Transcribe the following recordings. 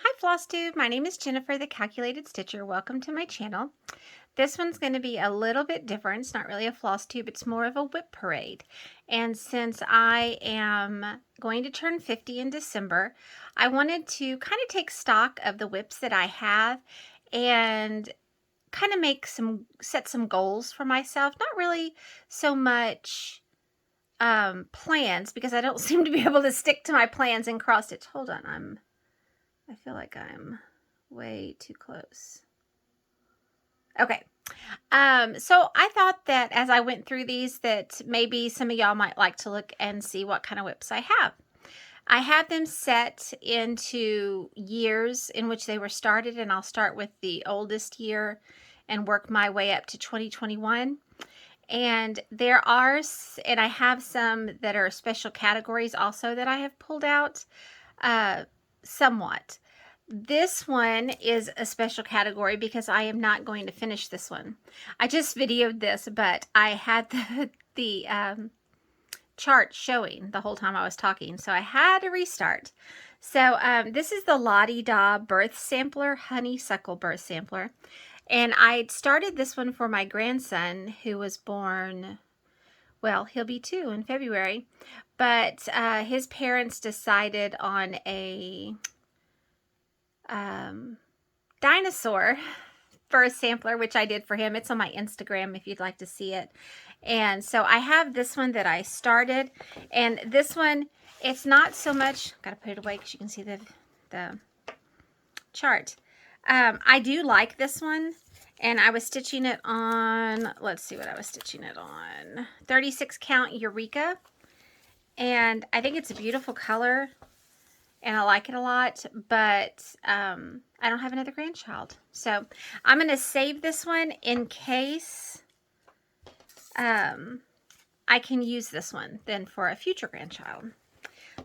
Hi FlossTube, my name is Jennifer the Calculated Stitcher. Welcome to my channel. This one's going to be a little bit different. It's not really a floss tube, it's more of a WIP Parade. And since I am going to turn 50 in December, I wanted to kind of take stock of the WIPs that I have and kind of set some goals for myself. Not really so much plans, because I don't seem to be able to stick to my plans and cross stitch. Hold on, I feel like I'm way too close. Okay. So I thought that as I went through these that maybe some of y'all might like to look and see what kind of WIPs I have. I have them set into years in which they were started, and I'll start with the oldest year and work my way up to 2021. And I have some that are special categories also that I have pulled out somewhat. This one is a special category because I am not going to finish this one. I just videoed this, but I had the chart showing the whole time I was talking, so I had to restart. So this is the La-Di-Da birth sampler, honeysuckle birth sampler. And I started this one for my grandson who was born, well, he'll be 2 in February. But his parents decided on a dinosaur birth sampler, which I did for him. It's on my Instagram if you'd like to see it. And so I have this one that I started, and this one, it's not so much, gotta put it away because you can see the chart. I do like this one, and I was stitching it on, let's see what I was stitching it on, 36 count Eureka, and I think it's a beautiful color and I like it a lot, but I don't have another grandchild. So I'm going to save this one in case I can use this one then for a future grandchild.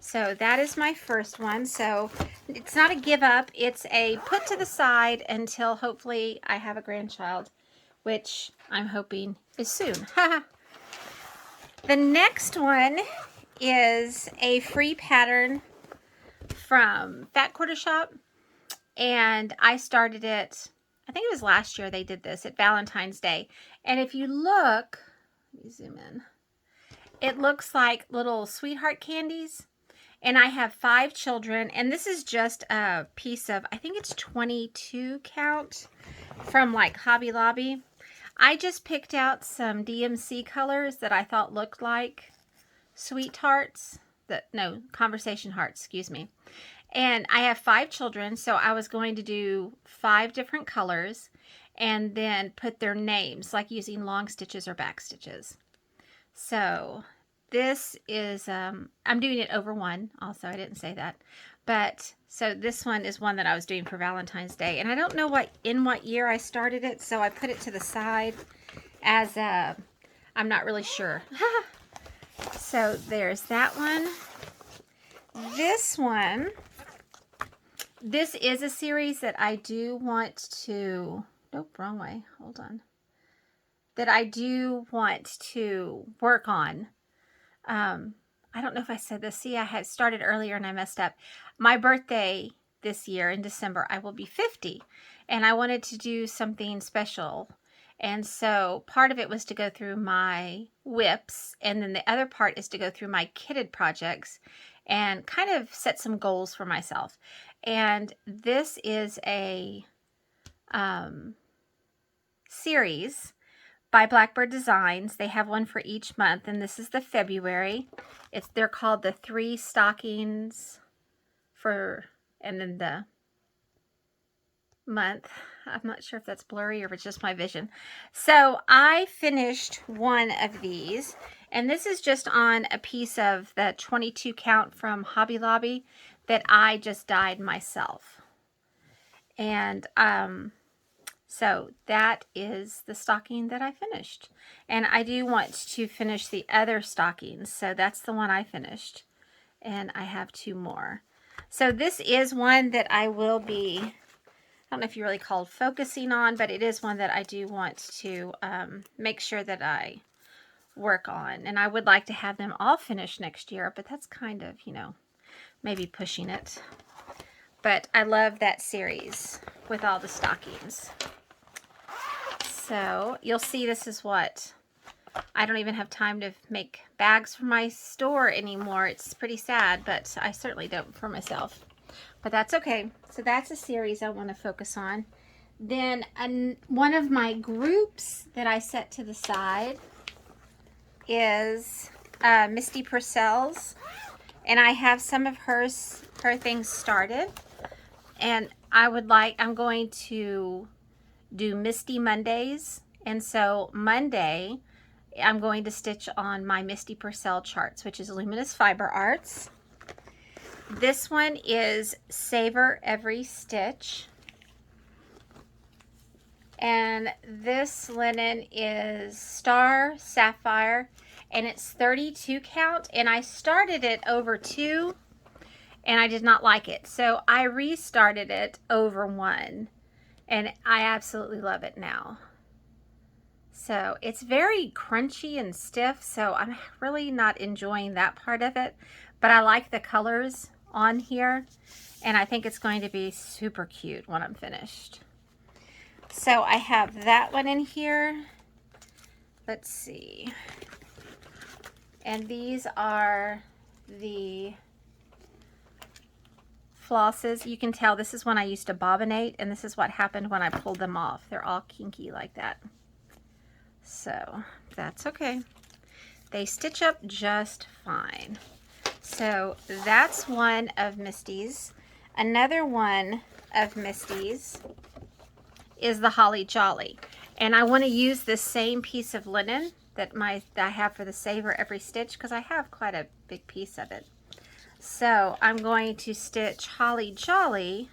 So that is my first one. So it's not a give up. It's a put to the side until hopefully I have a grandchild, which I'm hoping is soon. The next one is a free pattern from Fat Quarter Shop, and I started it, I think it was last year they did this at Valentine's Day. And if you look, let me zoom in, it looks like little sweetheart candies. And I have 5 children, and this is just a piece of, I think it's 22 count from like Hobby Lobby. I just picked out some DMC colors that I thought looked like sweethearts. Conversation hearts, excuse me. And I have 5 children, so I was going to do 5 different colors and then put their names, like using long stitches or back stitches. So this is, I'm doing it over 1, also, I didn't say that. But, so this one is one that I was doing for Valentine's Day, and I don't know in what year I started it, so I put it to the side as I'm not really sure. So there's that one. This one, this is a series that I do want to, nope, wrong way, hold on, that I do want to work on. I don't know if I said this. See, I had started earlier and I messed up. My birthday this year in December, I will be 50, and I wanted to do something special. And so part of it was to go through my WIPs, and then the other part is to go through my kitted projects and kind of set some goals for myself. And this is a series by Blackbird Designs. They have one for each month, and this is the February. They're called the 3 stockings for, and then the month. I'm not sure if that's blurry or if it's just my vision. So I finished one of these, and this is just on a piece of the 22 count from Hobby Lobby that I just dyed myself. And so that is the stocking that I finished. And I do want to finish the other stockings, so that's the one I finished. And I have 2 more. So this is one that I will be, I don't know if you really called focusing on, but it is one that I do want to make sure that I work on. And I would like to have them all finished next year, but that's kind of, you know, maybe pushing it. But I love that series with all the stockings. So you'll see this is what, I don't even have time to make bags for my store anymore. It's pretty sad, but I certainly don't for myself. But that's okay. So that's a series I want to focus on. Then one of my groups that I set to the side is Misty Purcell's. And I have some of her things started. And I'm going to do Misty Mondays. And so Monday, I'm going to stitch on my Misty Purcell charts, which is Luminous Fiber Arts. This one is Savor Every Stitch. And this linen is Star Sapphire, and it's 32 count, and I started it over 2 and I did not like it, so I restarted it over 1 and I absolutely love it now. So it's very crunchy and stiff, so I'm really not enjoying that part of it, but I like the colors on here and I think it's going to be super cute when I'm finished. So I have that one in here. Let's see. And these are the flosses. You can tell this is when I used to bobbinate, and this is what happened when I pulled them off. They're all kinky like that. So that's okay. They stitch up just fine. So that's one of Misty's. Another one of Misty's is the Holly Jolly, and I want to use this same piece of linen that I have for the Savor Every Stitch, because I have quite a big piece of it. So I'm going to stitch Holly Jolly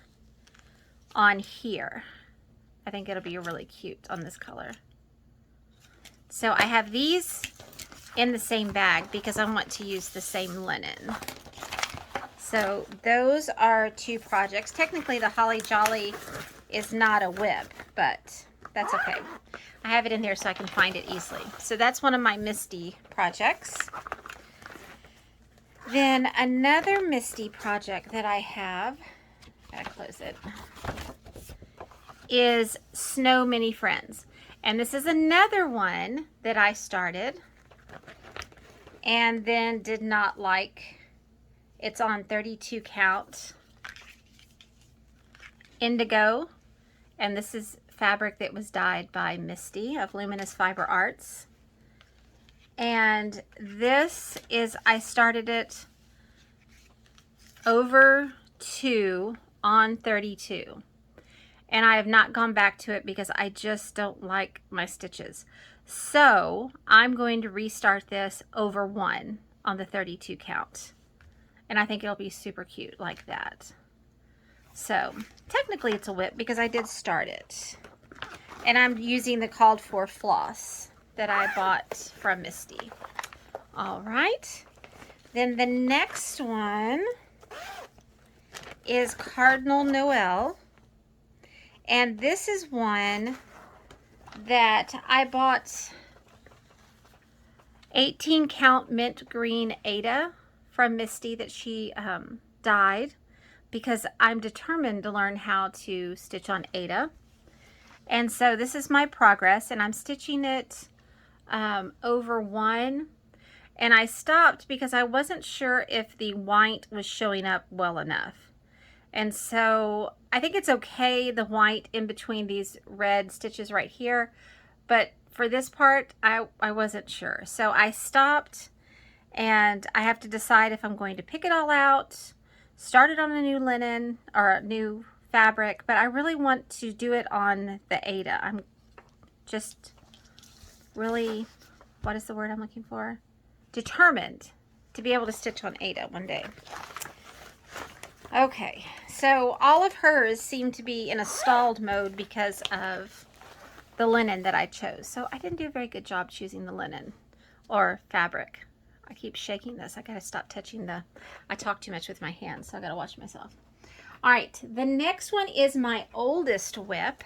on here. I think it'll be really cute on this color. So I have these in the same bag because I want to use the same linen. So those are 2 projects. Technically the Holly Jolly is not a WIP, but that's okay. I have it in here so I can find it easily. So that's one of my Misty projects. Then another Misty project that I have, gotta close it, is Snow Mini Friends. And this is another one that I started and then did not like. It's on 32 count indigo, and this is fabric that was dyed by Misty of Luminous Fiber Arts. And this is, I started it over 2 on 32. And I have not gone back to it because I just don't like my stitches. So I'm going to restart this over 1 on the 32 count. And I think it'll be super cute like that. So technically it's a WIP because I did start it. And I'm using the called for floss that I bought from Misty. All right. Then the next one is Cardinal Noel. And this is one that I bought 18 count mint green Ada from Misty that she dyed, because I'm determined to learn how to stitch on Ada. And so this is my progress, and I'm stitching it over 1, and I stopped because I wasn't sure if the white was showing up well enough. And so I think it's okay, the white in between these red stitches right here, but for this part I wasn't sure. So I stopped, and I have to decide if I'm going to pick it all out, start it on a new linen or a new fabric, but I really want to do it on the Ada. I'm just really, what is the word I'm looking for? Determined to be able to stitch on Ada one day. Okay, so all of hers seem to be in a stalled mode because of the linen that I chose. So I didn't do a very good job choosing the linen or fabric. I keep shaking this. I gotta stop touching I talk too much with my hands, so I gotta watch myself. All right, the next one is my oldest WIP.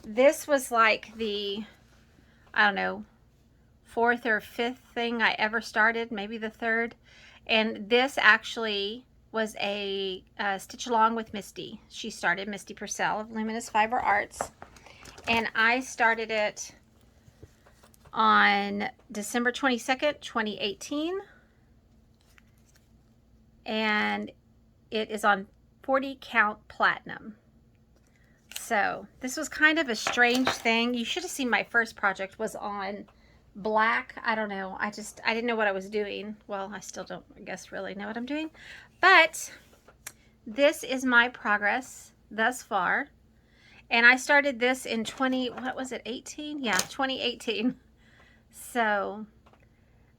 This was like the, I don't know, 4th or 5th thing I ever started, maybe the 3rd. And this actually was a stitch along with Misty. She started, Misty Purcell of Luminous Fiber Arts, and I started it on December 22nd, 2018, and it is on 40 count platinum. So this was kind of a strange thing. You should have seen my first project was on black. I don't know. I didn't know what I was doing. Well, I still don't, I guess, really know what I'm doing. But this is my progress thus far. And I started this in 18? Yeah, 2018. So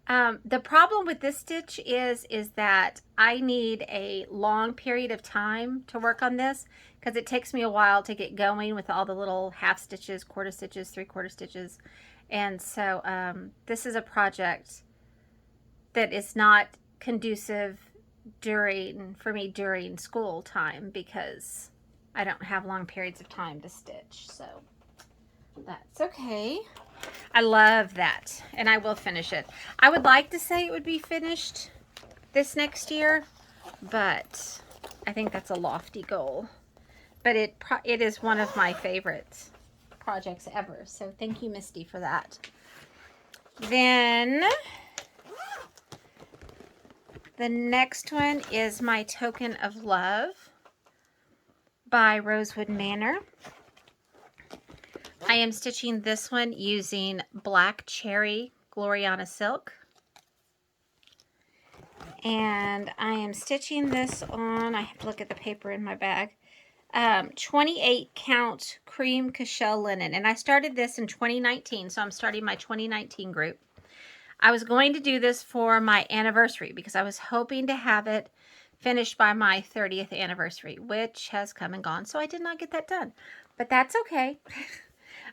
the problem with this stitch is that I need a long period of time to work on this, because it takes me a while to get going with all the little half stitches, quarter stitches, 3/4 stitches. And so this is a project that is not conducive for me during school time, because I don't have long periods of time to stitch. So that's okay. I love that, and I will finish it. I would like to say it would be finished this next year, but I think that's a lofty goal. But it is one of my favorite projects ever. So thank you, Misty, for that. Then the next one is my Token of Love by Rosewood Manor. I am stitching this one using Black Cherry Gloriana Silk. And I am stitching this on, I have to look at the paper in my bag, 28 count cream cashel linen. And I started this in 2019, so I'm starting my 2019 group. I was going to do this for my anniversary because I was hoping to have it finished by my 30th anniversary, which has come and gone, so I did not get that done. But that's okay.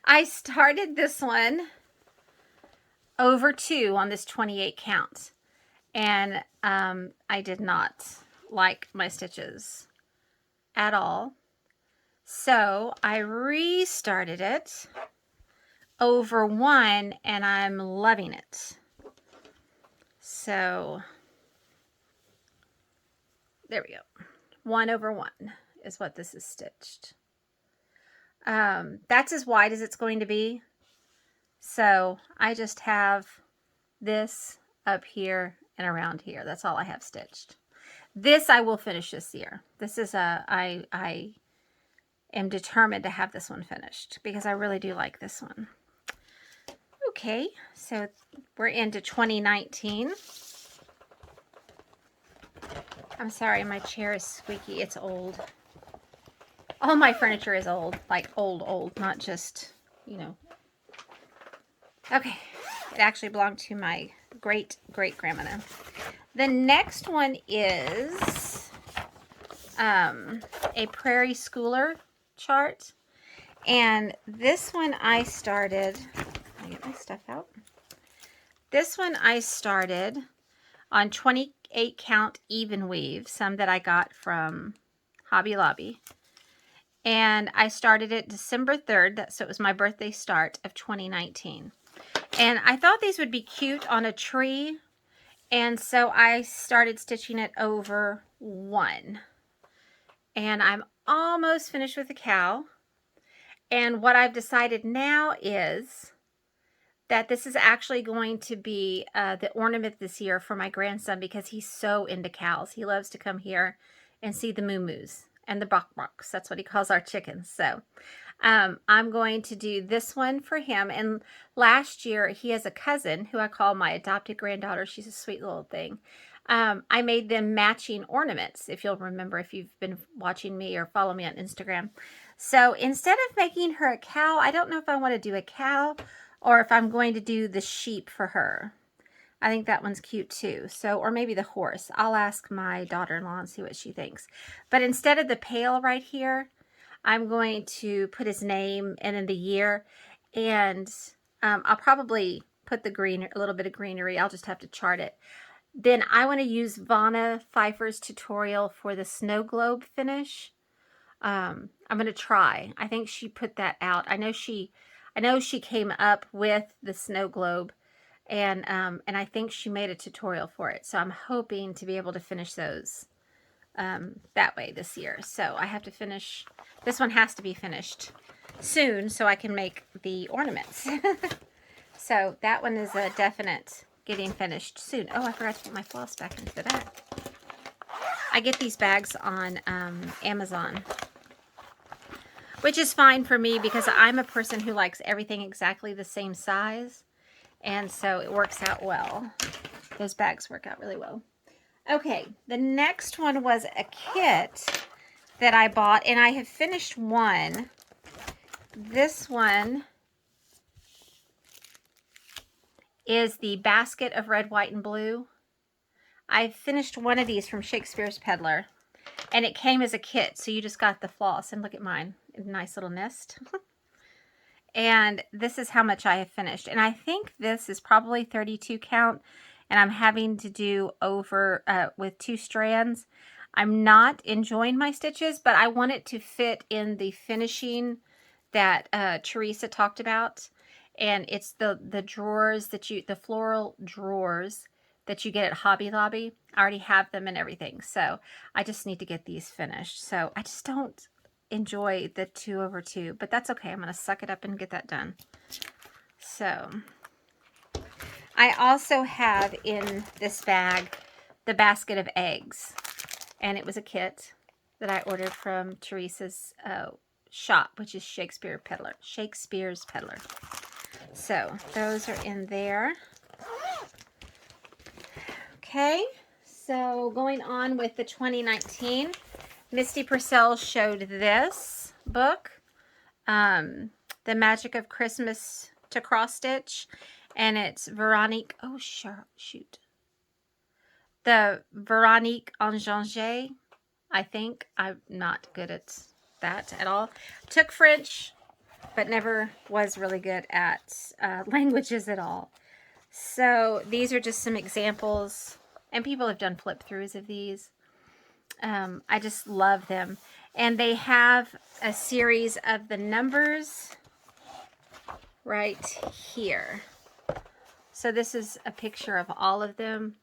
I started this one over 2 on this 28 count, and I did not like my stitches at all. So I restarted it over 1, and I'm loving it. So there we go. 1 over 1 is what this is stitched. That's as wide as it's going to be. So I just have this up here and around here. That's all I have stitched. This I will finish this year. This is I am determined to have this one finished because I really do like this one. Okay, so we're into 2019. I'm sorry, my chair is squeaky. It's old. All my furniture is old, like old, not just, you know. Okay, it actually belonged to my great-great-grandmother. The next one is a Prairie Schooler chart. And this one I started, let me get my stuff out. This one I started on 28 count even weave, some that I got from Hobby Lobby. And I started it December 3rd, so it was my birthday start of 2019. And I thought these would be cute on a tree, and so I started stitching it over 1. And I'm almost finished with the cow. And what I've decided now is that this is actually going to be the ornament this year for my grandson, because he's so into cows. He loves to come here and see the moo-moos and the bok-boks. That's what he calls our chickens. So I'm going to do this one for him. And last year, he has a cousin who I call my adopted granddaughter. She's a sweet little thing. I made them matching ornaments, if you'll remember, if you've been watching me or follow me on Instagram. So instead of making her a cow, I don't know if I want to do a cow or if I'm going to do the sheep for her. I think that one's cute too. So, or maybe the horse. I'll ask my daughter-in-law and see what she thinks. But instead of the pail right here, I'm going to put his name and then the year. And I'll probably put the green, a little bit of greenery. I'll just have to chart it. Then I want to use Vanna Pfeiffer's tutorial for the snow globe finish. I'm going to try. I think she put that out. I know she came up with the snow globe, and I think she made a tutorial for it. So I'm hoping to be able to finish those that way this year. So I have to finish, this one has to be finished soon so I can make the ornaments. So that one is a definite getting finished soon. Oh, I forgot to put my floss back into the bag. I get these bags on Amazon, which is fine for me because I'm a person who likes everything exactly the same size. And so it works out well. Those bags work out really well. Okay, the next one was a kit that I bought, and I have finished one. This one is the basket of red, white, and blue. I finished one of these from Shakespeare's Peddler, and it came as a kit, so you just got the floss. And look at mine, a nice little nest. And this is how much I have finished. And I think this is probably 32 count, and I'm having to do over with 2 strands. I'm not enjoying my stitches, but I want it to fit in the finishing that Teresa talked about. And it's the drawers that the floral drawers that you get at Hobby Lobby. I already have them and everything. So I just need to get these finished. So I just don't enjoy the 2 over 2, but that's okay. I'm going to suck it up and get that done. So I also have in this bag the basket of eggs, and it was a kit that I ordered from Teresa's shop, which is Shakespeare's Peddler. So those are in there. Okay, so going on with the 2019, Misty Purcell showed this book, The Magic of Christmas to Cross Stitch, and it's Veronique, oh shoot, the Veronique Enganger, I think. I'm not good at that at all. Took French, but never was really good at languages at all. So these are just some examples, and people have done flip throughs of these. I just love them. And they have a series of the numbers right here. So this is a picture of all of them.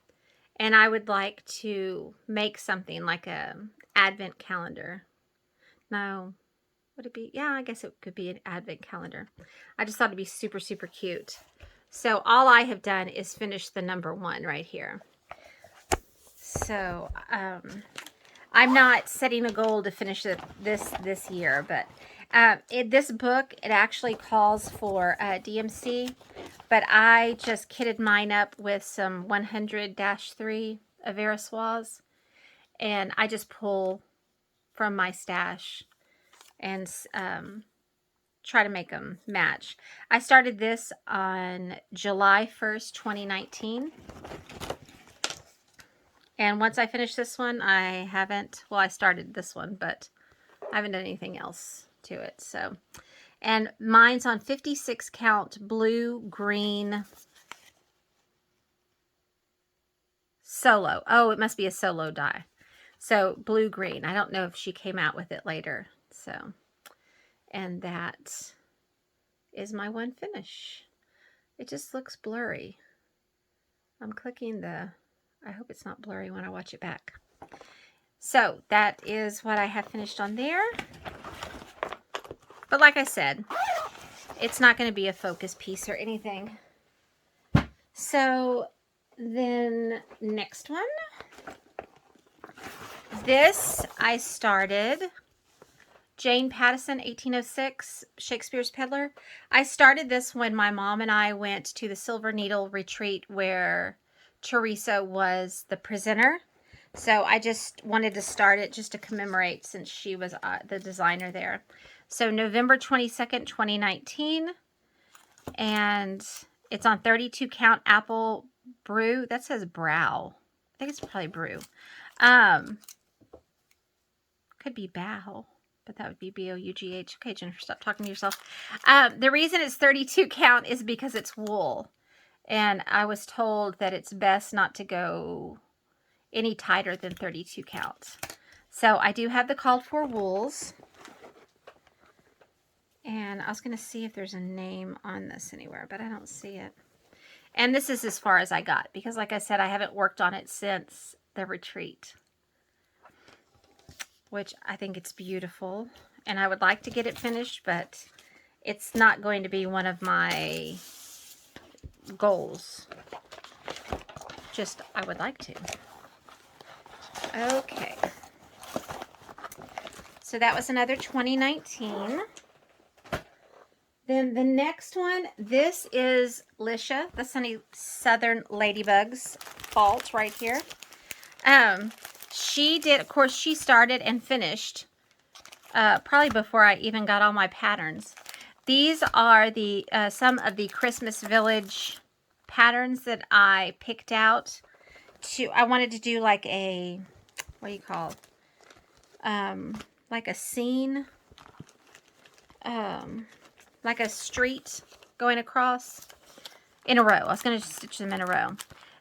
And I would like to make something like a advent calendar. No, would it be? Yeah, I guess it could be an advent calendar. I just thought it'd be super, super cute. So all I have done is finish the number 1 right here. So I'm not setting a goal to finish this year, but this book, it actually calls for DMC, but I just kitted mine up with some 100-3 Averissoise, and I just pull from my stash and try to make them match. I started this on July 1st, 2019. And once I finish this one, I haven't, well, I started this one, but I haven't done anything else to it. So, and mine's on 56 count blue, green, solo. Oh, it must be a solo die. So blue, green. I don't know if she came out with it later. So, and that is my one finish. It just looks blurry. I'm clicking the, I hope it's not blurry when I watch it back. So that is what I have finished on there. But like I said, it's not going to be a focus piece or anything. So then next one. This I started. Jane Pattison, 1806, Shakespeare's Peddler. I started this when my mom and I went to the Silver Needle retreat where Teresa was the presenter. So I just wanted to start it just to commemorate since she was the designer there. So November 22nd, 2019. And it's on 32 count apple brew. That says brow. I think it's probably brew. Could be bow, but that would be B-O-U-G-H. Okay, Jennifer, stop talking to yourself. The reason it's 32 count is because it's wool. And I was told that it's best not to go any tighter than 32 count. So I do have the called for wools. And I was going to see if there's a name on this anywhere, but I don't see it. And this is as far as I got, because like I said, I haven't worked on it since the retreat. which I think it's beautiful. And I would like to get it finished, but it's not going to be one of my goals. Just, I would like to. Okay. So that was another 2019. Then the next one, this is Lisha, the Sunny Southern Ladybugs fault right here. She did, of course, she started and finished probably before I even got all my patterns. These are the some of the Christmas Village patterns that I picked out. I wanted to do like a, what do you call it? Like a scene, like a street going across in a row. I was going to stitch them in a row.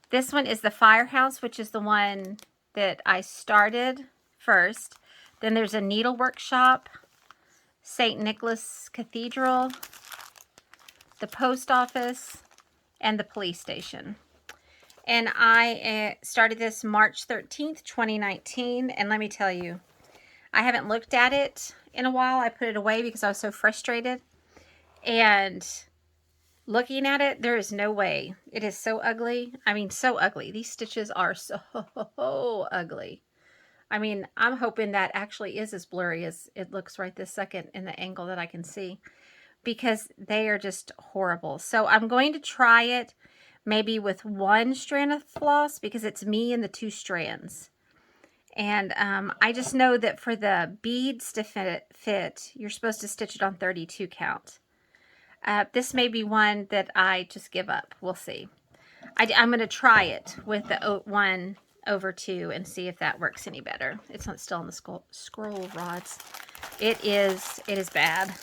This one is the Firehouse, which is the one that I started first. Then there's a Needle Workshop, St. Nicholas Cathedral, the Post Office, and the Police Station. And I started this March 13th, 2019. And let me tell you, I haven't looked at it in a while. I put it away because I was so frustrated. And looking at it, there is no way. It is so ugly. I mean, so ugly. These stitches are so ugly. I mean, I'm hoping that actually is as blurry as it looks right this second in the angle that I can see, because they are just horrible. So I'm going to try it maybe with one strand of floss, because it's me and the 2 strands. And I just know that for the beads to fit, you're supposed to stitch it on 32 count. This may be one that I just give up. We'll see. I'm going to try it with the 1/2 and see if that works any better. It's not still on the scroll rods. It is bad.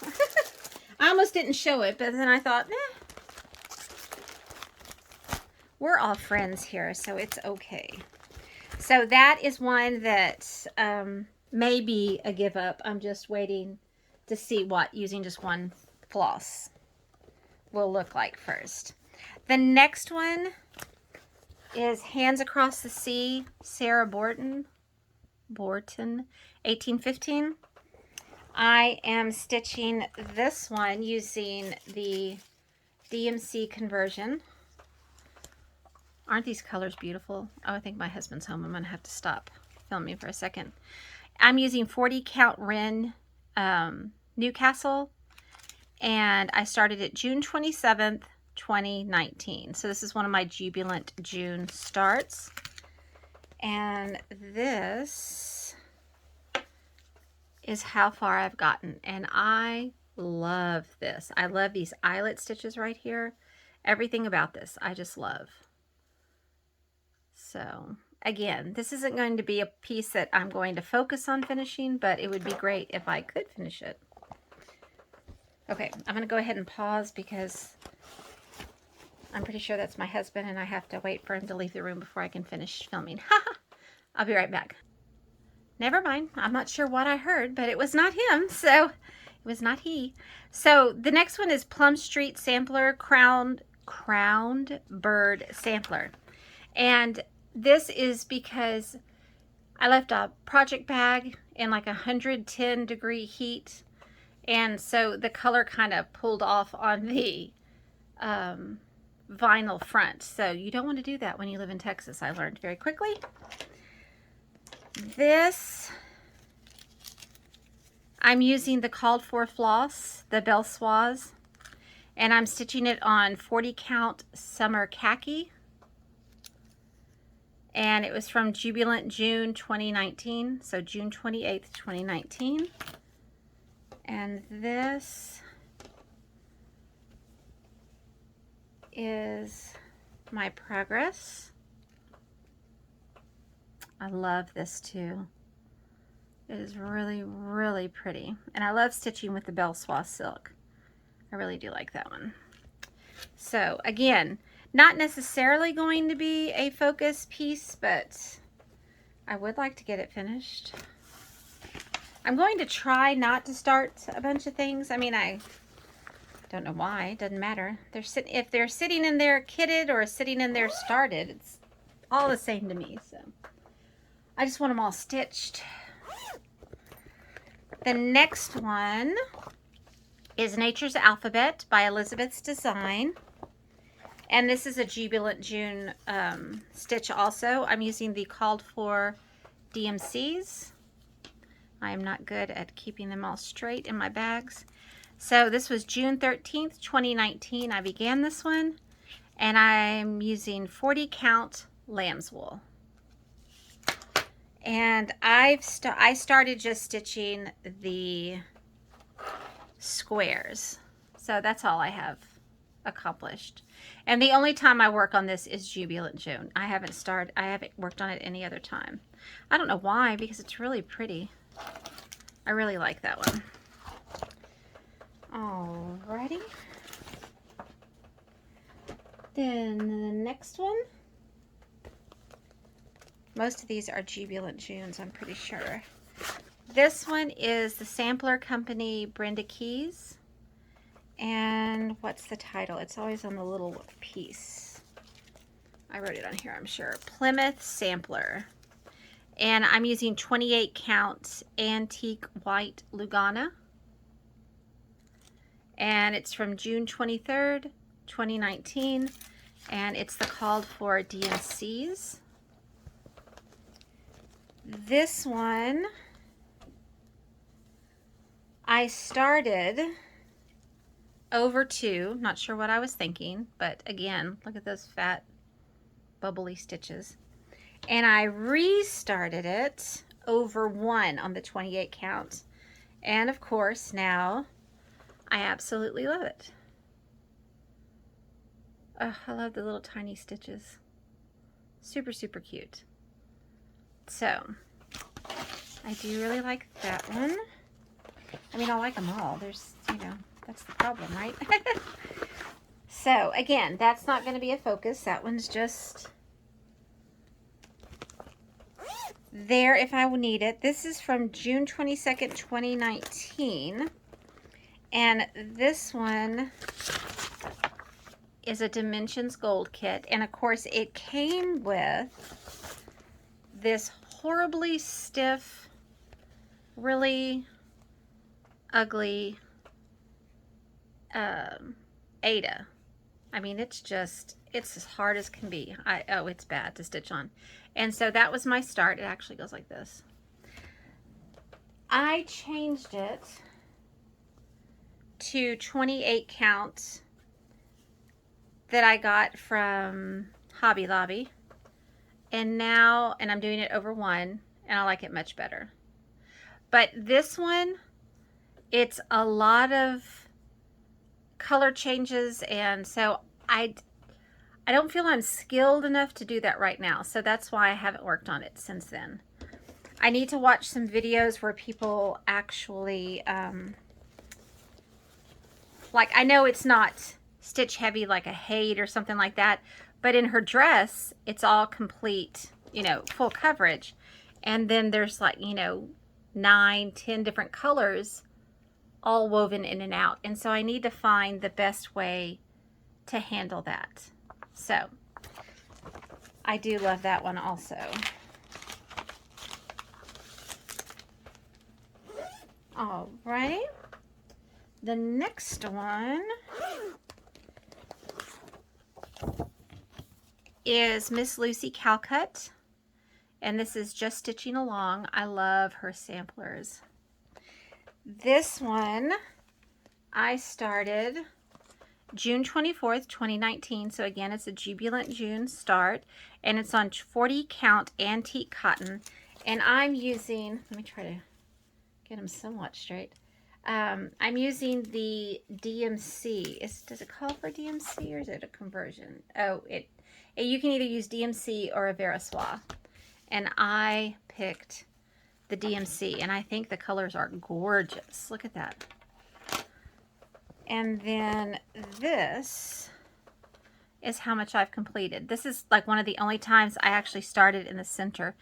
I almost didn't show it, but then I thought, we're all friends here, so it's okay. So that is one that may be a give up. I'm just waiting to see what using just one floss will look like first. The next one is Hands Across the Sea, Sarah Borton, 1815. I am stitching this one using the DMC conversion. Aren't these colors beautiful? Oh, I think my husband's home. I'm going to have to stop filming for a second. I'm using 40 count Wren Newcastle, and I started it June 27th, 2019. So this is one of my Jubilant June starts. And this is how far I've gotten. And I love this. I love these eyelet stitches right here. Everything about this I just love. So again, this isn't going to be a piece that I'm going to focus on finishing, but it would be great if I could finish it. Okay, I'm going to go ahead and pause because I'm pretty sure that's my husband, and I have to wait for him to leave the room before I can finish filming. I'll be right back. Never mind. I'm not sure what I heard, but it was not him, so it was not he. So the next one is Plum Street Sampler, Crowned Bird Sampler. And this is because I left a project bag in like 110-degree heat, and so the color kind of pulled off on the vinyl front. So you don't want to do that when you live in Texas, I learned very quickly. This, I'm using the called for floss, the Belle Soise, and I'm stitching it on 40 count Summer Khaki. And it was from Jubilant June 2019, so June 28th, 2019. And this is my progress. I love this too. It is really, really pretty. And I love stitching with the Belle Soise silk. I really do like that one. So again, not necessarily going to be a focus piece, but I would like to get it finished. I'm going to try not to start a bunch of things. I mean, I don't know why. It doesn't matter. If they're sitting in there kitted or sitting in there started, it's all the same to me. So I just want them all stitched. The next one is Nature's Alphabet by Elizabeth's Design. And this is a Jubilant June stitch also. I'm using the called for DMCs. I am not good at keeping them all straight in my bags. So this was June 13th, 2019. I began this one, and I'm using 40 count lambswool. And I started just stitching the squares. So that's all I have accomplished. And the only time I work on this is Jubilant June. I haven't worked on it any other time. I don't know why, because it's really pretty. I really like that one. Alrighty. Then the next one. Most of these are Jubilant Junes, I'm pretty sure. This one is the Sampler Company Brenda Keys. And what's the title? It's always on the little piece. I wrote it on here, I'm sure. Plymouth Sampler. And I'm using 28 count antique white Lugana. And it's from June 23rd, 2019. And it's the called for DMCs. This one, I started over 2, not sure what I was thinking, but again, look at those fat bubbly stitches. And I restarted it over 1 on the 28 count. And of course, now I absolutely love it. Oh, I love the little tiny stitches. Super, super cute. So, I do really like that one. I mean, I like them all. There's, you know, that's the problem, right? So, again, that's not going to be a focus. That one's just there if I will need it. This is from June 22nd, 2019. And this one is a Dimensions Gold kit. And, of course, it came with this horribly stiff, really ugly Ada. I mean, it's as hard as can be. Oh, it's bad to stitch on. And so that was my start. It actually goes like this. I changed it to 28 count that I got from Hobby Lobby. And I'm doing it over 1, and I like it much better. But this one, it's a lot of color changes, and so I don't feel I'm skilled enough to do that right now. So that's why I haven't worked on it since then. I need to watch some videos where people actually, like, I know it's not stitch heavy like a Hade or something like that, but in her dress, it's all complete, you know, full coverage. And then there's like, you know, 9, 10 different colors all woven in and out. And so I need to find the best way to handle that. So I do love that one also. All right. The next one is Miss Lucy Calcutt, and this is Just Stitching Along. I love her samplers. This one I started June 24th, 2019. So again, it's a Jubilant June start, and it's on 40 count antique cotton. And I'm using, let me try to get them somewhat straight. I'm using the DMC. Does it call for DMC or is it a conversion? Oh, you can either use DMC or a Veriswa. And I picked the DMC, and I think the colors are gorgeous. Look at that. And then this is how much I've completed. This is like one of the only times I actually started in the center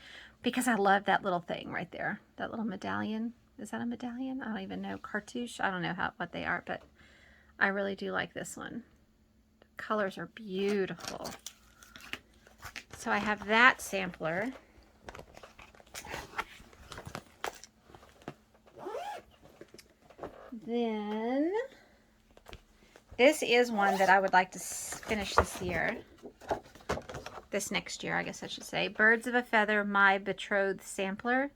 because I love that little thing right there. That little medallion. Is that a medallion? I don't even know. Cartouche? I don't know what they are, but I really do like this one. The colors are beautiful. So I have that sampler. then this is one that I would like to finish this year. This next year, I guess I should say. Birds of a Feather, My Betrothed Sampler.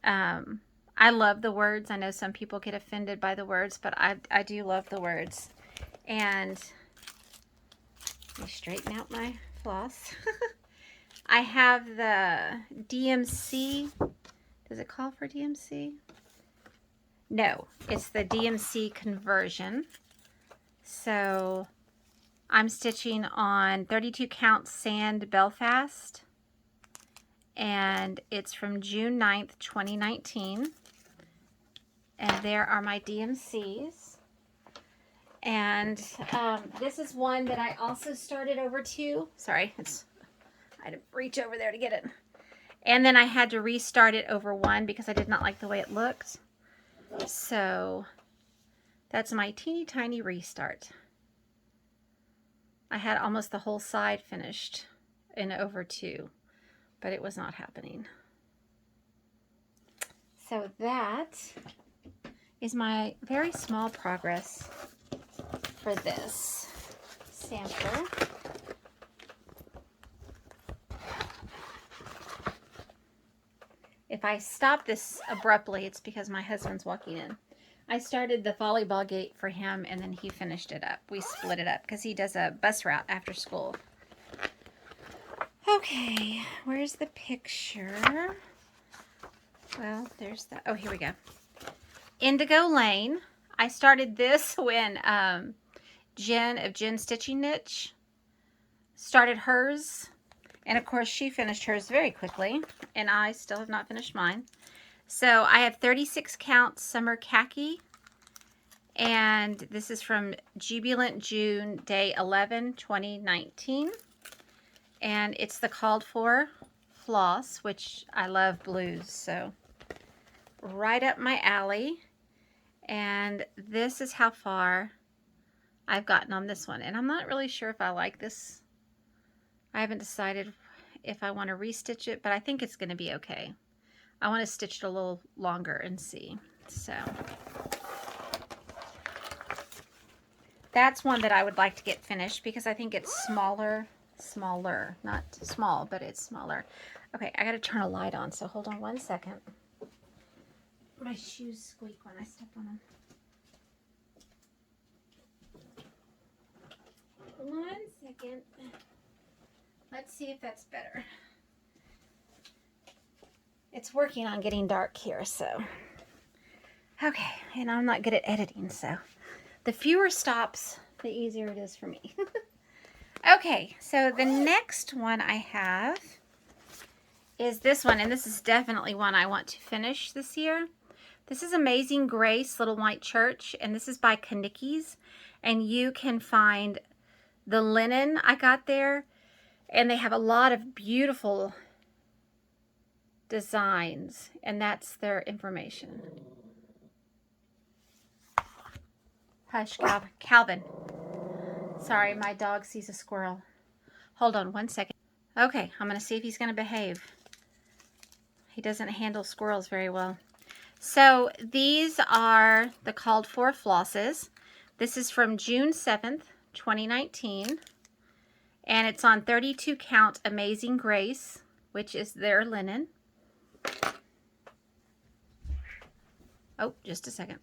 I love the words. I know some people get offended by the words, but I do love the words. And let me straighten out my floss. I have the DMC. Does it call for DMC? No, it's the DMC conversion. So I'm stitching on 32 count sand Belfast, and it's from June 9th, 2019. And there are my DMCs. And this is one that I also started over to. Sorry, I had to reach over there to get it. And then I had to restart it over one because I did not like the way it looked. So that's my teeny tiny restart. I had almost the whole side finished in over two, but it was not happening. So that is my very small progress for this sampler. If I stop this abruptly, it's because my husband's walking in. I started the volleyball gate for him, and then he finished it up. We split it up because he does a bus route after school. Okay, where's the picture? Well, there's the, oh, here we go. Indigo Lane. I started this when Jen of Jen Stitching Niche started hers. And of course, she finished hers very quickly, and I still have not finished mine. So I have 36 count Summer Khaki, and this is from Jubilant June, day 11, 2019. And it's the called for floss, which I love blues, so right up my alley. And this is how far I've gotten on this one. And I'm not really sure if I like this. I haven't decided if I want to restitch it, but I think it's going to be okay. I want to stitch it a little longer and see. So that's one that I would like to get finished because I think it's smaller, not small, but it's smaller. Okay, I got to turn a light on, so hold on one second. My shoes squeak when I step on them. 1 second. Let's see if that's better. It's working on getting dark here, so. Okay, and I'm not good at editing, so. The fewer stops, the easier it is for me. Okay, so the next one I have is this one, and this is definitely one I want to finish this year. This is Amazing Grace, Little White Church, and this is by Khaki, and you can find the linen I got there, and they have a lot of beautiful designs, and that's their information. Hush, Calvin. Sorry, my dog sees a squirrel. Hold on 1 second. Okay, I'm going to see if he's going to behave. He doesn't handle squirrels very well. So these are the called for flosses. This is from June 7th, 2019. And it's on 32 count Amazing Grace, which is their linen. Oh, just a second.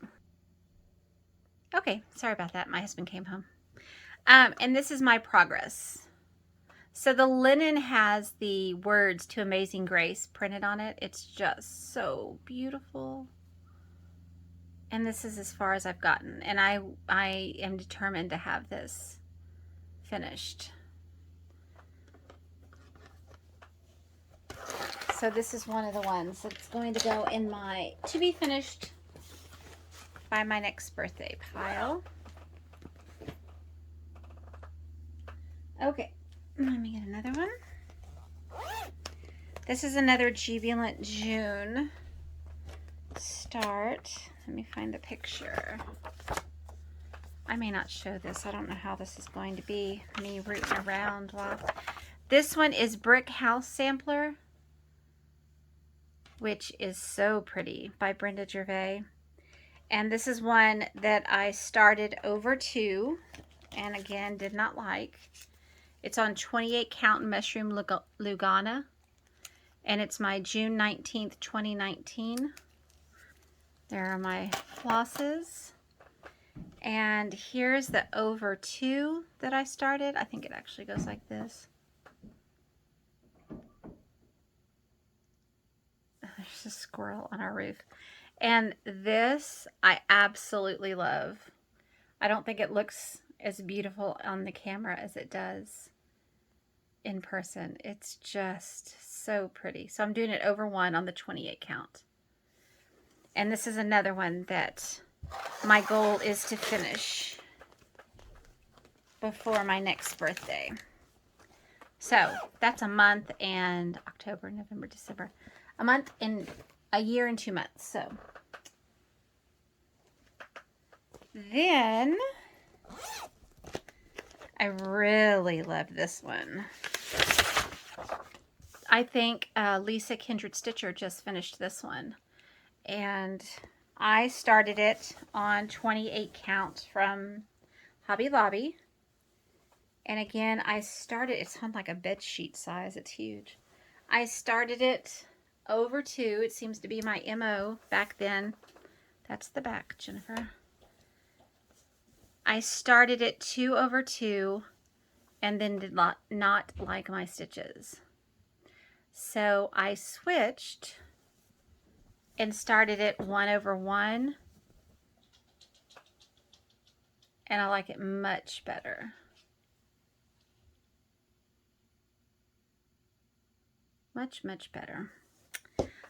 Okay, sorry about that. My husband came home. And this is my progress. So the linen has the words to Amazing Grace printed on it. It's just so beautiful. And this is as far as I've gotten. And I am determined to have this finished. So this is one of the ones that's going to go in my to be finished by my next birthday pile. Okay, let me get another one. This is another Jubilant June start. Let me find the picture. I may not show this. I don't know how this is going to be. Me rooting around while. This one is Brick House Sampler, which is so pretty, by Brenda Gervais. And this is one that I started over 2 and again did not like. It's on 28 count Mushroom Lugana, and it's my June 19th, 2019. There are my flosses. And here's the over 2 that I started. I think it actually goes like this. There's a squirrel on our roof. And this I absolutely love. I don't think it looks as beautiful on the camera as it does in person. It's just so pretty. So I'm doing it over 1 on the 28 count. And this is another one that my goal is to finish before my next birthday. So that's a month and October, November, December. A month and a year and 2 months. So then I really love this one. I think Lisa Kindred Stitcher just finished this one. And I started it on 28 count from Hobby Lobby. And again, I started, it's on like a bed sheet size. It's huge. I started it over 2. It seems to be my MO back then. That's the back, Jennifer. I started it 2 over 2 and then did not like my stitches. So I switched and started it 1 over 1. And I like it much better. Much, much better.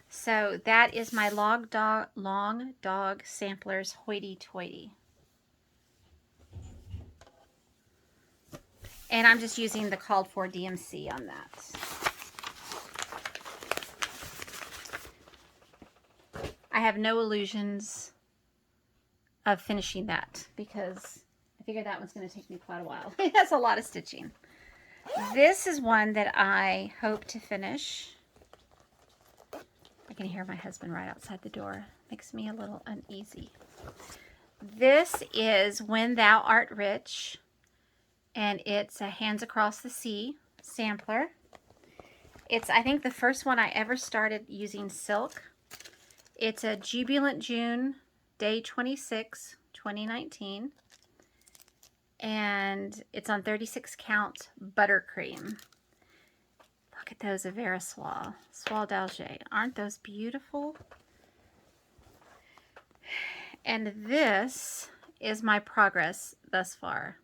So that is my Long Dog Samplers Hoity Toity. And I'm just using the called for DMC on that. I have no illusions of finishing that because I figure that one's going to take me quite a while. It has a lot of stitching. This is one that I hope to finish. I can hear my husband right outside the door. Makes me a little uneasy. This is When Thou Art Rich, and it's a Hands Across the Sea sampler. It's, I think, the first one I ever started using silk. It's a Jubilant June, day 26, 2019. And it's on 36 count buttercream. Look at those Avera Soie d'Alger. Aren't those beautiful? And this is my progress thus far.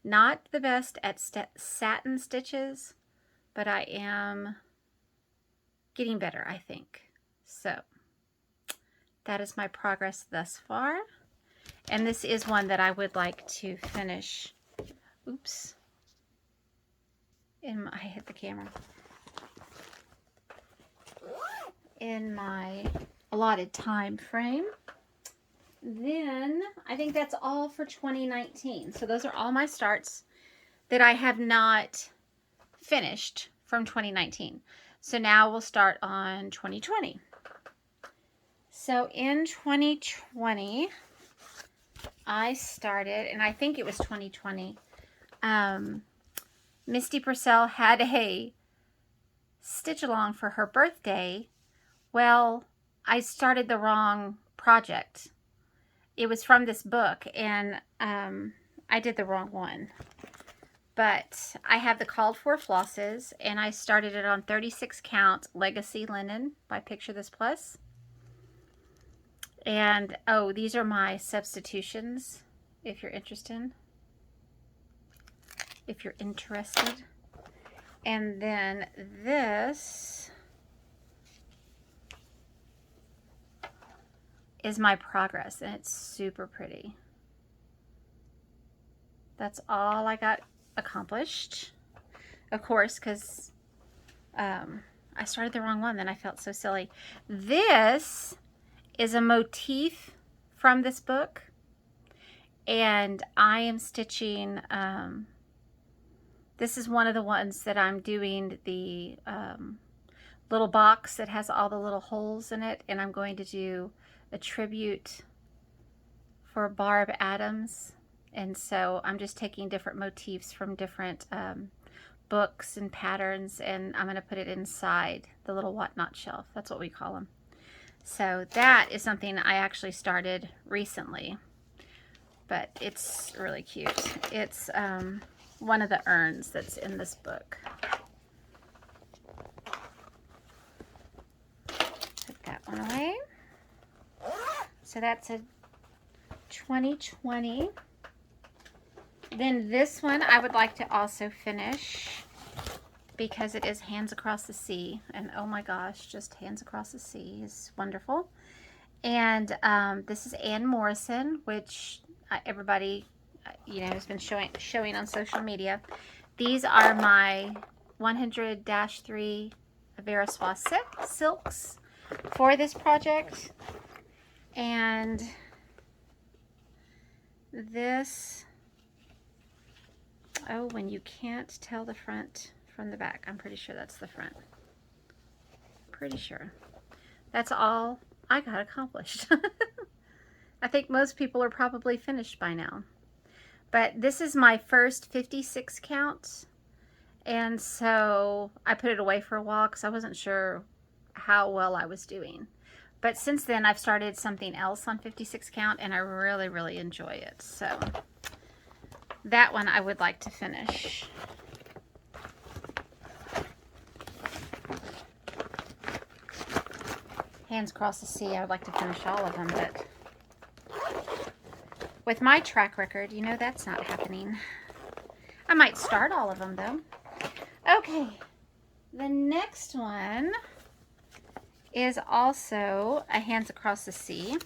Not the best at satin stitches, but I am getting better, I think. So that is my progress thus far. And this is one that I would like to finish. Oops. I hit the camera. In my allotted time frame. Then I think that's all for 2019. So those are all my starts that I have not finished from 2019. So now we'll start on 2020. So in 2020, I started, and I think it was 2020, Misty Purcell had a stitch along for her birthday. Well, I started the wrong project. It was from this book, and I did the wrong one. But I have the called for flosses, and I started it on 36 count Legacy Linen by Picture This Plus. And, oh, these are my substitutions, if you're interested. If you're interested. And then this is my progress, and it's super pretty. That's all I got accomplished. Of course, because I started the wrong one, then I felt so silly. This is a motif from this book, and I am stitching, this is one of the ones that I'm doing the little box that has all the little holes in it, and I'm going to do a tribute for Barb Adams, and so I'm just taking different motifs from different books and patterns, and I'm going to put it inside the little whatnot shelf. That's what we call them. So that is something I actually started recently, but it's really cute. It's one of the urns that's in this book. Put that one away. So that's a 2020. Then this one I would like to also finish because it is Hands Across the Sea. And oh my gosh, just Hands Across the Sea is wonderful. And this is Morrison, which everybody, has been showing on social media. These are my 100-3 Vera Soie silks for this project. And this, oh, when you can't tell the front from the back, I'm pretty sure that's the front. Pretty sure. That's all I got accomplished. I think most people are probably finished by now. But this is my first 56 count. And so I put it away for a while because I wasn't sure how well I was doing. But since then, I've started something else on 56 count, and I really, really enjoy it. So that one I would like to finish. Hands Across the Sea, I would like to finish all of them, but with my track record, that's not happening. I might start all of them, though. Okay, the next one is also a Hands Across the Sea.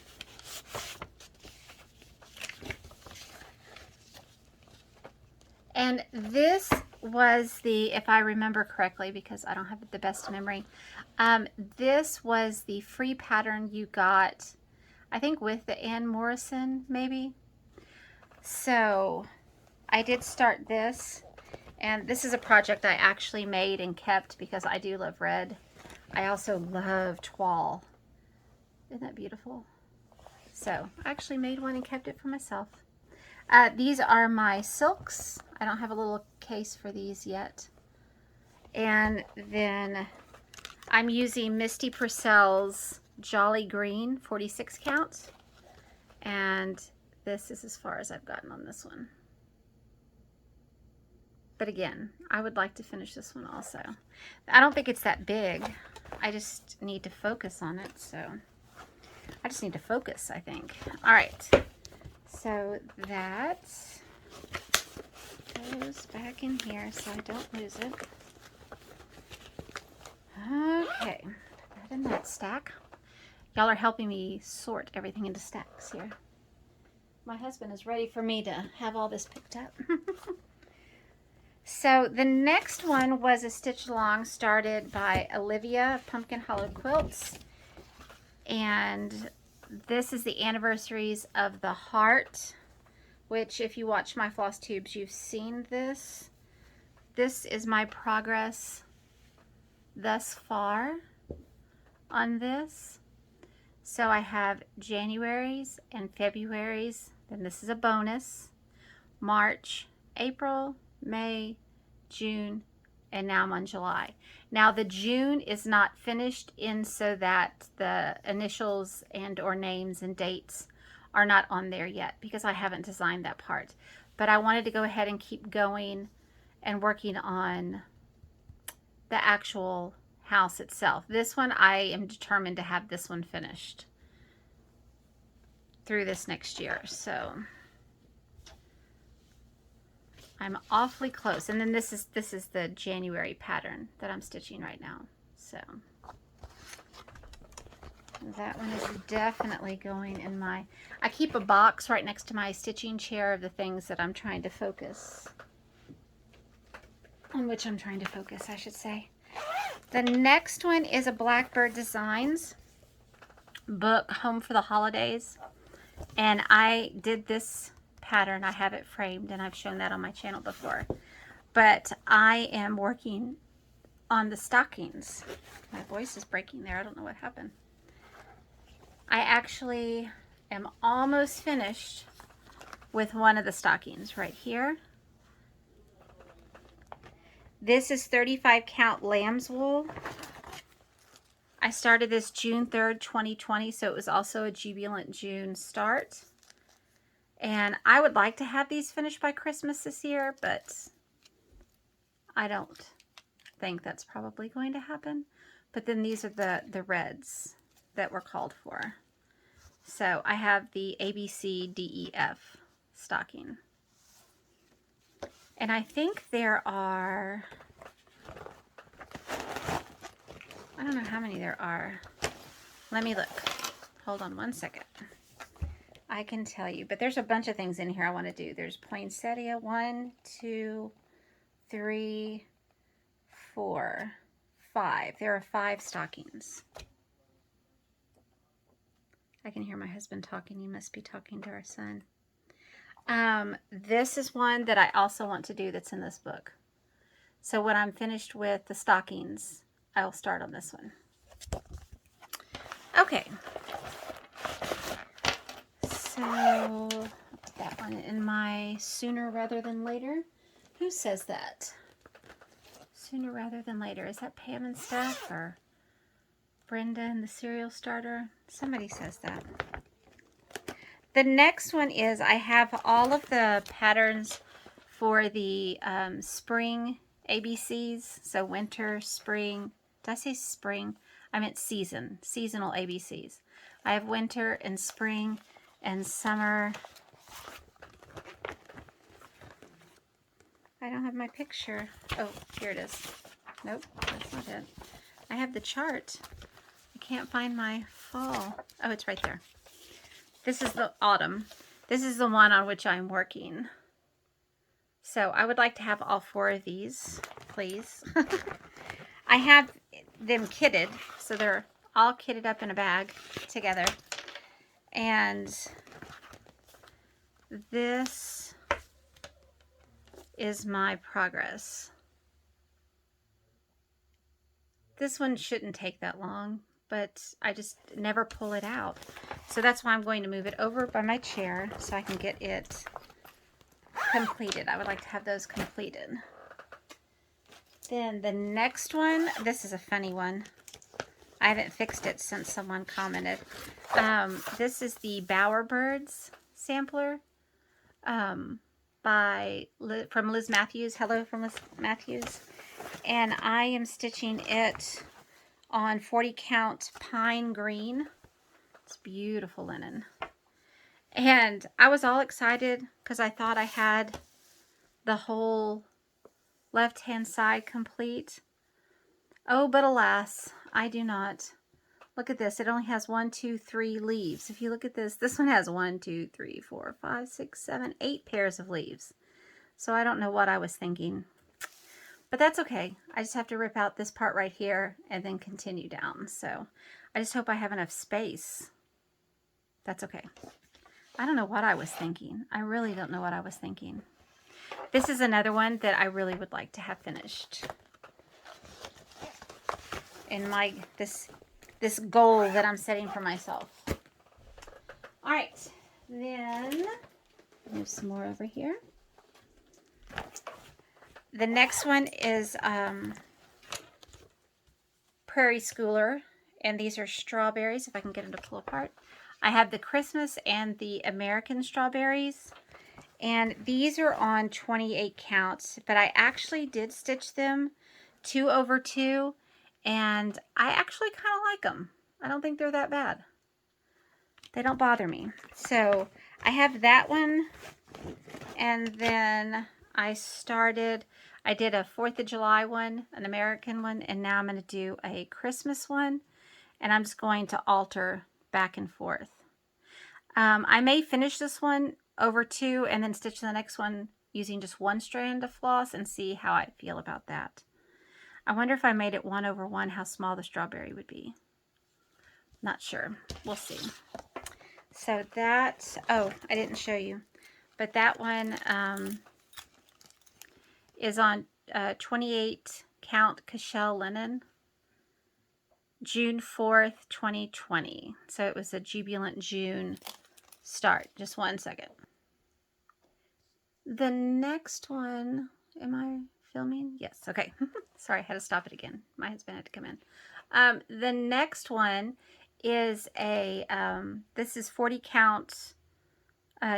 And this was the, if I remember correctly, because I don't have the best memory, this was the free pattern you got, I think with the Morrison, maybe. So I did start this, and this is a project I actually made and kept because I do love red. I also love toile. Isn't that beautiful? So I actually made one and kept it for myself. These are my silks. I don't have a little case for these yet. And then I'm using Misty Purcell's Jolly Green 46 count. And this is as far as I've gotten on this one. But again, I would like to finish this one also. I don't think it's that big. I just need to focus on it, so I just need to focus, I think. All right, so that goes back in here so I don't lose it. Okay, put that in that stack. Y'all are helping me sort everything into stacks here. My husband is ready for me to have all this picked up. So the next one was a stitch along started by Olivia Pumpkin Hollow Quilts. And this is the anniversaries of the heart, which if you watch my floss tubes, you've seen this. This is my progress thus far on this. So I have January's and February's, then this is a bonus, March, April, May, June, and now I'm on July. Now the June is not finished in so that the initials and or names and dates are not on there yet because I haven't designed that part. But I wanted to go ahead and keep going and working on the actual house itself. This one, I am determined to have this one finished through this next year. So I'm awfully close. And then this is the January pattern that I'm stitching right now. So that one is definitely going in my, I keep a box right next to my stitching chair of the things that I'm trying to focus, on which I'm trying to focus, I should say. The next one is a Blackbird Designs book, Home for the Holidays. And I did this pattern. I have it framed and I've shown that on my channel before. But I am working on the stockings. My voice is breaking there. I don't know what happened. I actually am almost finished with one of the stockings right here. This is 35 count Lambswool. I started this June 3rd, 2020, so it was also a jubilant June start. And I would like to have these finished by Christmas this year, but I don't think that's probably going to happen. But then these are the reds that were called for. So I have the ABCDEF stocking. And I think there are, I don't know how many there are. Let me look. Hold on one second. I can tell you, but there's a bunch of things in here I want to do. There's poinsettia, 1, 2, 3, 4, 5. There are 5 stockings. I can hear my husband talking. He must be talking to our son. This is one that I also want to do that's in this book. So when I'm finished with the stockings, I'll start on this one. Okay. So I'll put that one in my sooner rather than later. Who says that? Sooner rather than later. Is that Pam and Steph or Brenda and the cereal starter? Somebody says that. The next one is I have all of the patterns for the spring ABCs. So winter, spring. Did I say spring? I meant seasonal ABCs. I have winter and spring and summer. I don't have my picture. Oh, here it is. Nope, that's not it. I have the chart. I can't find my fall. Oh, it's right there. This is the autumn. This is the one on which I'm working. So I would like to have all 4 of these, please. I have them kitted, so they're all kitted up in a bag together. And this is my progress. This one shouldn't take that long, but I just never pull it out. So that's why I'm going to move it over by my chair so I can get it completed. I would like to have those completed. Then the next one, this is a funny one. I haven't fixed it since someone commented. This is the Bowerbirds sampler from Liz Matthews. Hello from Liz Matthews. And I am stitching it on 40 count pine green. It's beautiful linen. And I was all excited because I thought I had the whole left-hand side complete. Oh, but alas, I do not. Look at this. It only has 1, 2, 3 leaves. If you look at this, this one has 1, 2, 3, 4, 5, 6, 7, 8 pairs of leaves. So I don't know what I was thinking. But that's okay. I just have to rip out this part right here and then continue down. So I just hope I have enough space. That's okay. I don't know what I was thinking. I really don't know what I was thinking. This is another one that I really would like to have finished. In my this goal that I'm setting for myself. All right. Then move some more over here. The next one is Prairie Schooler, and these are strawberries, if I can get them to pull apart. I have the Christmas and the American strawberries, and these are on 28 counts, but I actually did stitch them 2 over 2, and I actually kind of like them. I don't think they're that bad. They don't bother me. So I have that one, and then I did a 4th of July one, an American one, and now I'm going to do a Christmas one, and I'm just going to alter back and forth. I may finish this one over 2 and then stitch the next one using just 1 strand of floss and see how I feel about that. I wonder if I made it 1 over 1, how small the strawberry would be. Not sure. We'll see. So that, oh, I didn't show you, but that one is on 28 count Cashel linen, June 4th, 2020. So it was a jubilant June start. Just 1 second. The next one, am I filming? Yes, okay. Sorry, I had to stop it again. My husband had to come in. The next one is a, this is 40 count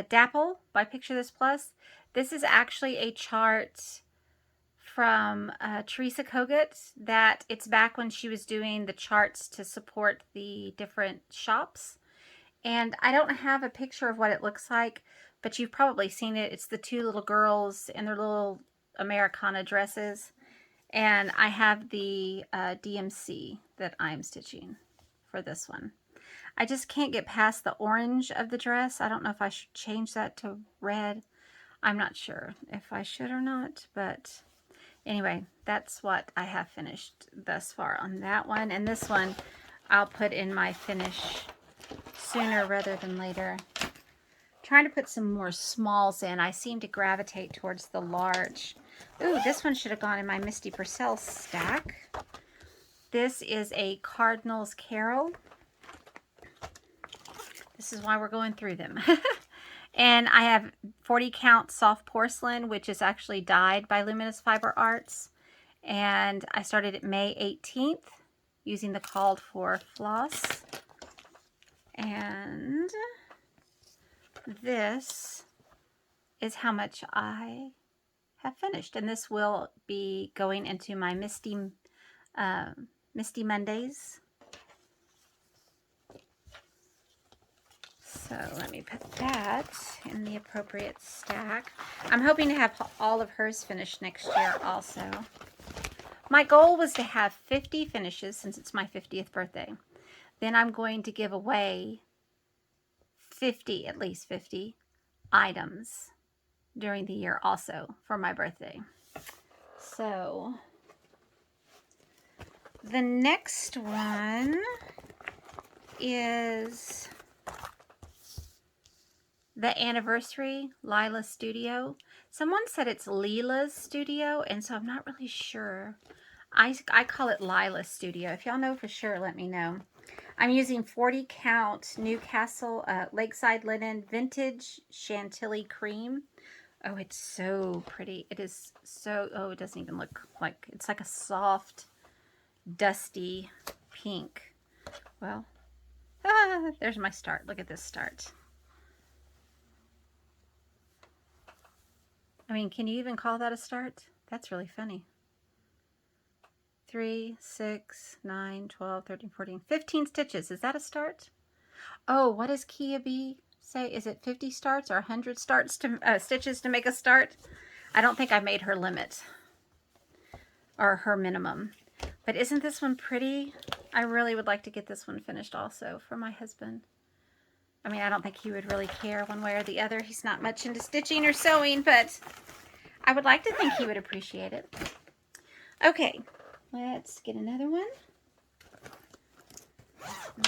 Dapple by Picture This Plus. This is actually a chart from Teresa Kogut that it's back when she was doing the charts to support the different shops. And I don't have a picture of what it looks like, but you've probably seen it. It's the two little girls in their little Americana dresses. And I have the DMC that I'm stitching for this one. I just can't get past the orange of the dress. I don't know if I should change that to red. I'm not sure if I should or not, but anyway, that's what I have finished thus far on that one. And this one I'll put in my finish sooner rather than later. I'm trying to put some more smalls in. I seem to gravitate towards the large. Ooh, this one should have gone in my Misty Purcell stack. This is a Cardinals Carol. This is why we're going through them. And I have 40 count soft porcelain, which is actually dyed by Luminous Fiber Arts. And I started at May 18th using the called for floss. And this is how much I have finished. And this will be going into my Misty Mondays. So let me put that in the appropriate stack. I'm hoping to have all of hers finished next year also. My goal was to have 50 finishes since it's my 50th birthday. Then I'm going to give away 50, at least 50 items during the year also for my birthday. So the next one is the Anniversary Lila Studio. Someone said it's Lila's Studio, and so I'm not really sure. I call it Lila Studio. If y'all know for sure, let me know. I'm using 40 count Newcastle Lakeside Linen Vintage Chantilly Cream. Oh, it's so pretty. It is so, oh, it doesn't even look like, it's like a soft, dusty pink. Well, there's my start. Look at this start. I mean, can you even call that a start? That's really funny. 3, 6, 9, 12, 13, 14, 15 stitches. Is that a start? Oh, what does Kia B say? Is it 50 starts or 100 starts to stitches to make a start? I don't think I made her limit or her minimum. But isn't this one pretty? I really would like to get this one finished also for my husband. I mean, I don't think he would really care one way or the other. He's not much into stitching or sewing, but I would like to think he would appreciate it. Okay, let's get another one.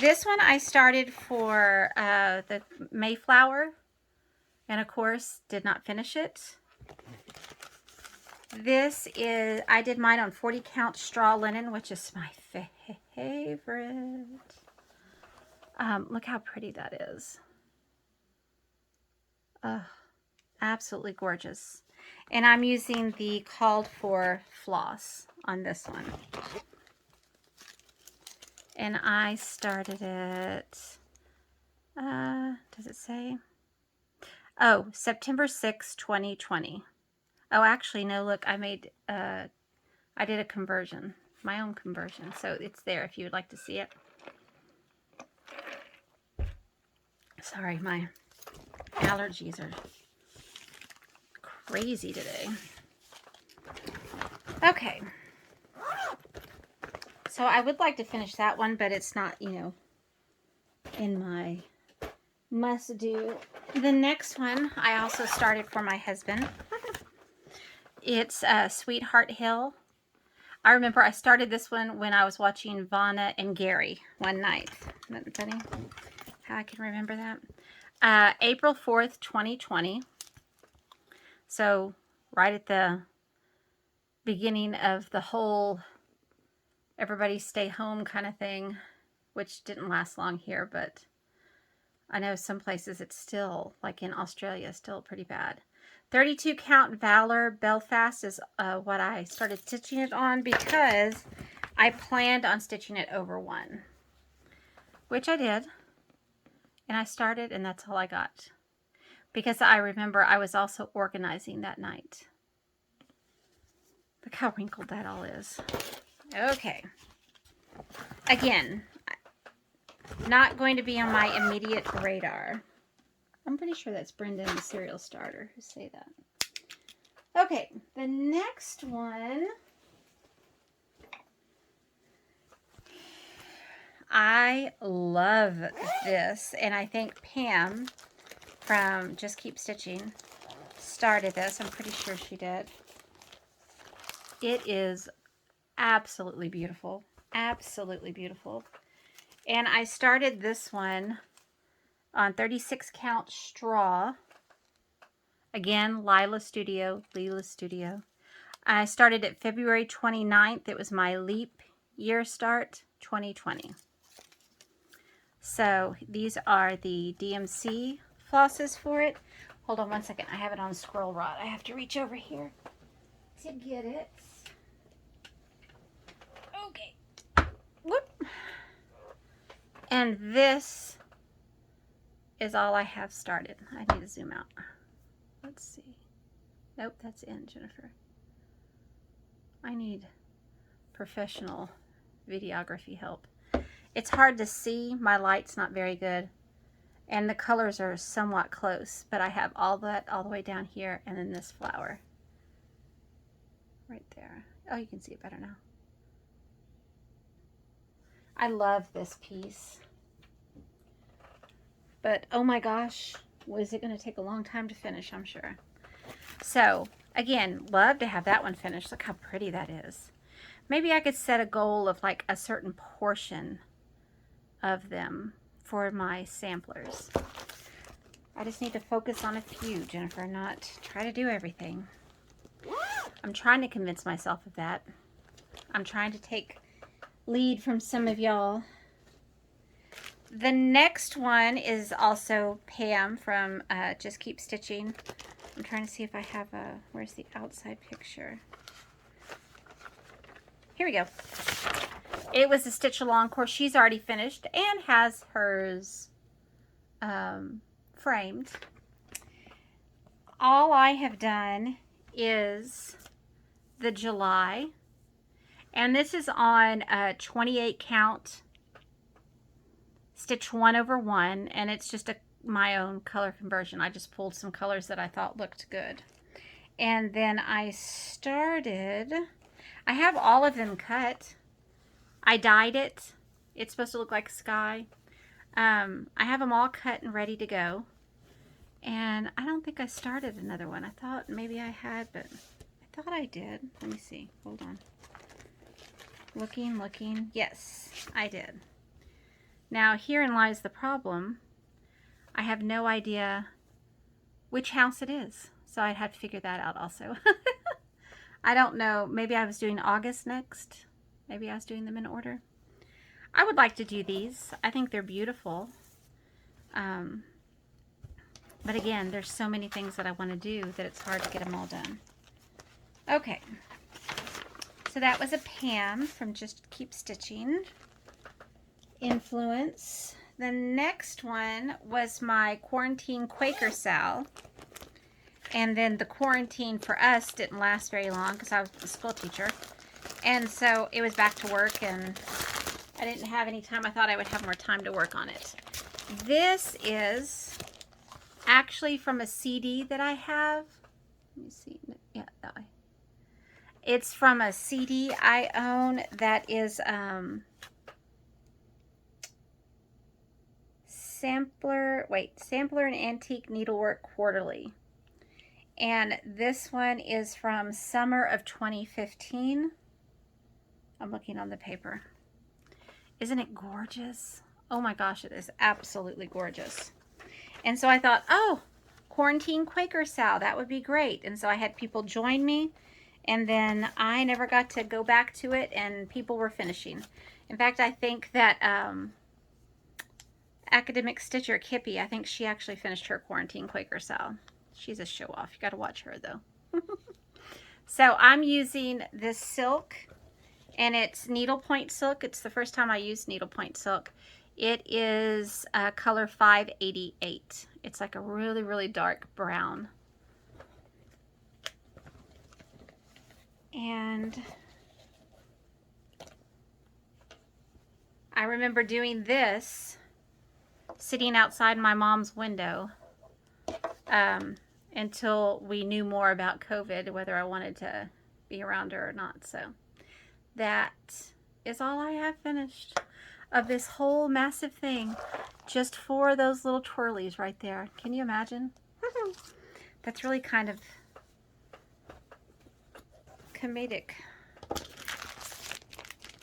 This one I started for the Mayflower, and of course did not finish it. This is, I did mine on 40 count straw linen, which is my favorite. Look how pretty that is. Absolutely gorgeous. And I'm using the called for floss on this one. And I started it, does it say? Oh, September 6, 2020. Oh, actually, no, look, I made, I did a conversion, my own conversion. So it's there if you would like to see it. Sorry, my allergies are crazy today. Okay. So I would like to finish that one, but it's not, you know, in my must-do. The next one I also started for my husband. It's Sweetheart Hill. I remember I started this one when I was watching Vanna and Gary one night. Isn't that funny how I can remember that? April 4th, 2020. So right at the beginning of the whole everybody stay home kind of thing, which didn't last long here, but I know some places it's still, like in Australia, still pretty bad. 32 count Valor Belfast is what I started stitching it on because I planned on stitching it over one, which I did. And I started, and that's all I got. Because I remember I was also organizing that night. Look how wrinkled that all is. Okay. Again, not going to be on my immediate radar. I'm pretty sure that's Brendan, the cereal starter, who say that. Okay, the next one. I love this, and I think Pam from Just Keep Stitching started this. I'm pretty sure she did. It is absolutely beautiful. Absolutely beautiful. And I started this one on 36 count straw. Again, Leila Studio. I started it February 29th. It was my leap year start, 2020. So these are the DMC flosses for it. Hold on one second. I have it on squirrel rod. I have to reach over here to get it. Okay. Whoop. And this is all I have started. I need to zoom out. Let's see. Nope, that's in, Jennifer. I need professional videography help. It's hard to see. My light's not very good. And the colors are somewhat close. But I have all that all the way down here. And then this flower. Right there. Oh, you can see it better now. I love this piece. But, oh my gosh. Was it going to take a long time to finish, I'm sure. So, again, love to have that one finished. Look how pretty that is. Maybe I could set a goal of like a certain portion of them for my samplers. I just need to focus on a few, Jennifer, not try to do everything. I'm trying to convince myself of that. I'm trying to take lead from some of y'all. The next one is also Pam from Just Keep Stitching. I'm trying to see if I have a, where's the outside picture? Here we go. It was a stitch along course. She's already finished and has hers framed. All I have done is the July, and this is on a 28 count stitch 1 over 1, and it's just my own color conversion. I just pulled some colors that I thought looked good. And then I started, I have all of them cut. I dyed it. It's supposed to look like sky. I have them all cut and ready to go. And I don't think I started another one. I thought maybe I had, but I thought I did. Let me see. Hold on. Looking. Yes, I did. Now, herein lies the problem. I have no idea which house it is. So I'd have to figure that out also. I don't know. Maybe I was doing August next. Maybe I was doing them in order. I would like to do these. I think they're beautiful. But again, there's so many things that I want to do that it's hard to get them all done. Okay. So that was a Pam from Just Keep Stitching influence. The next one was my Quarantine Quaker Sal. And then the quarantine for us didn't last very long because I was a school teacher. And so it was back to work and I didn't have any time. I thought I would have more time to work on it. This is actually from a CD that I have. Let me see. Yeah, that way. It's from a CD I own that is Sampler and Antique Needlework Quarterly. And this one is from summer of 2015. I'm looking on the paper. Isn't it gorgeous? Oh my gosh, it is absolutely gorgeous. And so I thought, oh, Quarantine Quaker Sal, that would be great. And so I had people join me, and then I never got to go back to it, and people were finishing. In fact, I think that academic stitcher, Kippy. I think she actually finished her quarantine Quaker Sal. She's a show-off. You got to watch her, though. So I'm using this silk, and it's needlepoint silk. It's the first time I used needlepoint silk. It is color 588. It's like a really, really dark brown. And I remember doing this sitting outside my mom's window until we knew more about COVID, whether I wanted to be around her or not. So that is all I have finished of this whole massive thing, just for those little twirlies right there. Can you imagine? That's really kind of comedic.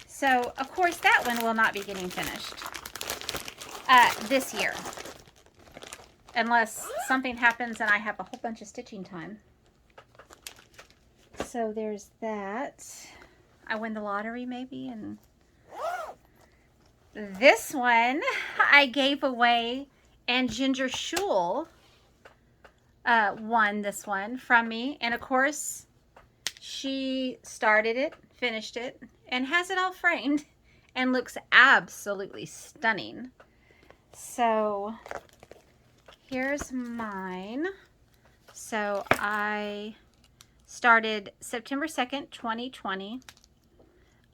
So, of course, that one will not be getting finished this year, unless something happens and I have a whole bunch of stitching time. So there's that. I win the lottery maybe. And this one I gave away, and Ginger Shul won this one from me. And of course, she started it, finished it, and has it all framed and looks absolutely stunning. So here's mine. So I started September 2nd, 2020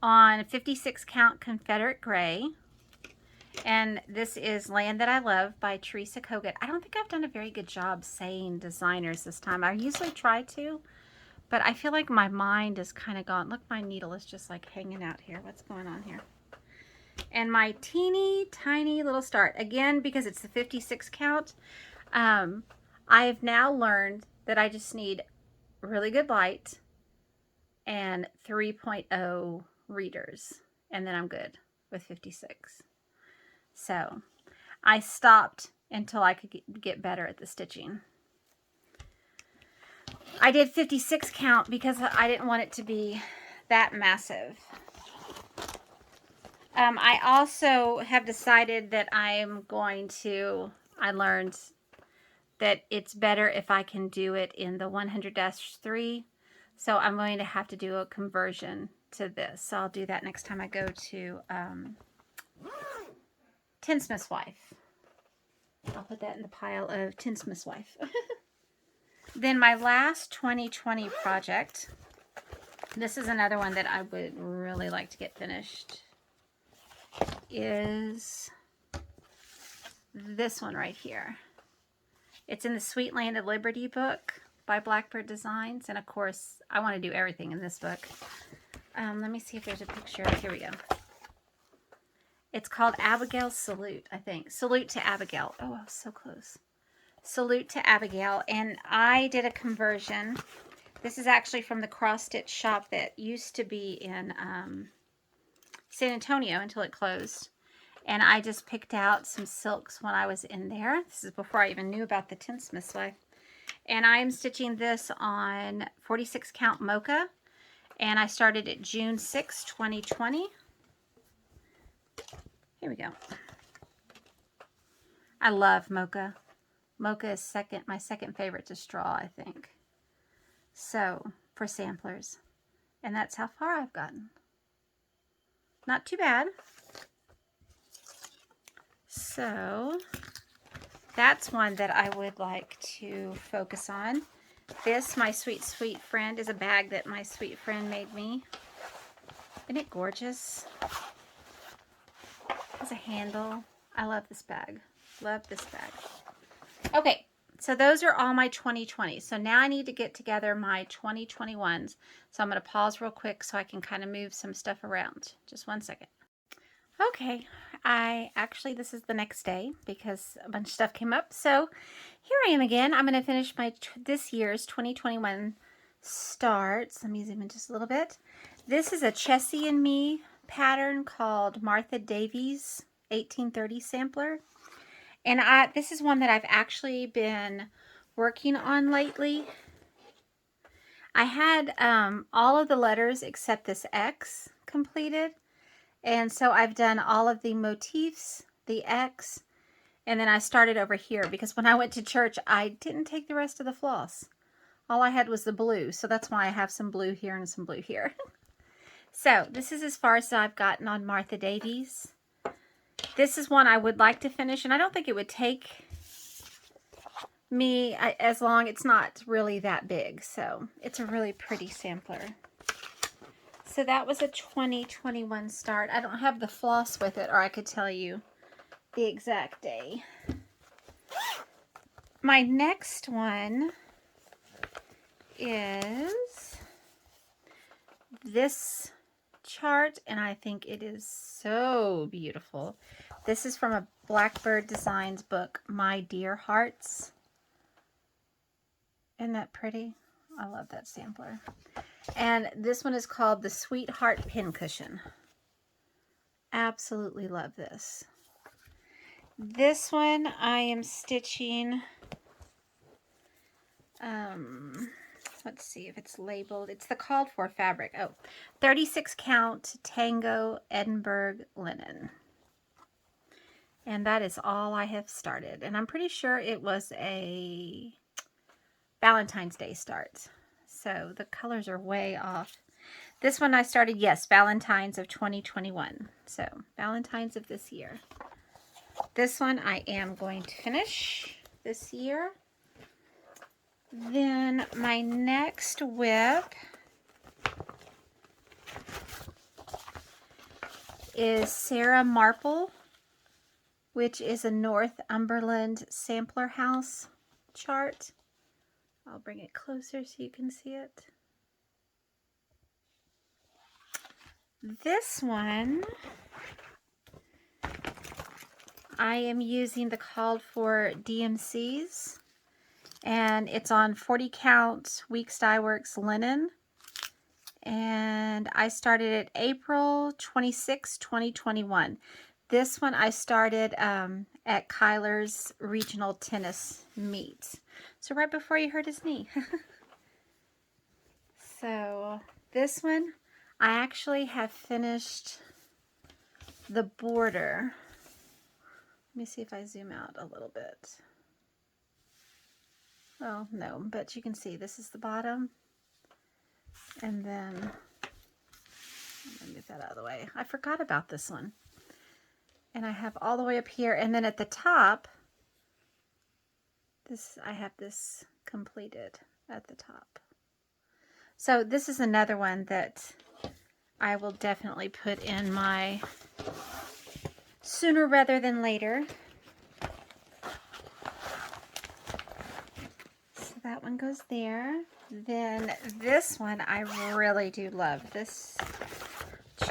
on 56 count Confederate Gray. And this is Land That I Love by Teresa Kogut. I don't think I've done a very good job saying designers this time. I usually try to, but I feel like my mind is kind of gone. Look, my needle is just like hanging out here. What's going on here? And my teeny tiny little start, again, because it's the 56 count, I've now learned that I just need really good light and 3.0 readers, and then I'm good with 56. So I stopped until I could get better at the stitching. I did 56 count because I didn't want it to be that massive. I also have decided that I learned that it's better if I can do it in the 100-3. So I'm going to have to do a conversion to this. So I'll do that next time I go to Tinsmith's Wife. I'll put that in the pile of Tinsmith's Wife. Then my last 2020 project, this is another one that I would really like to get finished, is this one right here. It's in the Sweet Land of Liberty book by Blackbird Designs. And of course, I want to do everything in this book. Let me see if there's a picture. Here we go. It's called Abigail's Salute, I think. Salute to Abigail. Oh, I was so close. Salute to Abigail. And I did a conversion. This is actually from the cross stitch shop that used to be in San Antonio until it closed. And I just picked out some silks when I was in there. This is before I even knew about the Tinsmith's Wife. And I'm stitching this on 46 count mocha. And I started at June 6, 2020. Here we go. I love mocha. Mocha is my second favorite to straw, I think. So, for samplers. And that's how far I've gotten. Not too bad. So, that's one that I would like to focus on. This, my sweet, sweet friend, is a bag that my sweet friend made me. Isn't it gorgeous? It has a handle. I love this bag. Love this bag. Okay, so those are all my 2020s. So now I need to get together my 2021s. So I'm going to pause real quick so I can kind of move some stuff around. Just one second. Okay, this is the next day because a bunch of stuff came up. So here I am again. I'm going to finish my this year's 2021 starts. Let me zoom in just a little bit. This is a Chessie and Me pattern called Martha Davies 1830 Sampler. And this is one that I've actually been working on lately. I had all of the letters except this X completed. And so I've done all of the motifs, the X, And then I started over here because when I went to church, I didn't take the rest of the floss. All I had was the blue, so that's why I have some blue here and some blue here. So this is as far as I've gotten on Martha Davies. This is one I would like to finish, and I don't think it would take me as long. It's not really that big, so it's a really pretty sampler. So that was a 2021 start. I don't have the floss with it, or I could tell you the exact day. My next one is this chart, and I think it is so beautiful. This is from a Blackbird Designs book, My Dear Hearts. Isn't that pretty? I love that sampler. And this one is called the Sweetheart Pincushion. Absolutely love this. This one I am stitching, let's see if it's labeled. It's the called for fabric. Oh, 36 count Tango Edinburgh linen. And that is all I have started. And I'm pretty sure it was a Valentine's Day start. So the colors are way off. This one I started, yes, Valentine's of 2021. So Valentine's of this year. This one I am going to finish this year. Then my next WIP is Sarah Marple, which is a Northumberland Sampler House chart. I'll bring it closer so you can see it. This one, I am using the called for DMCs, and it's on 40 count Weeks Dye Works linen. And I started it April 26, 2021. This one I started at Kyler's regional tennis meet. So right before he hurt his knee. So this one, I actually have finished the border. Let me see if I zoom out a little bit. Well, no, but you can see this is the bottom. And then, let me move that out of the way. I forgot about this one. And I have all the way up here. And then at the top, I have this completed at the top. So this is another one that I will definitely put in my sooner rather than later. So that one goes there. Then this one I really do love. This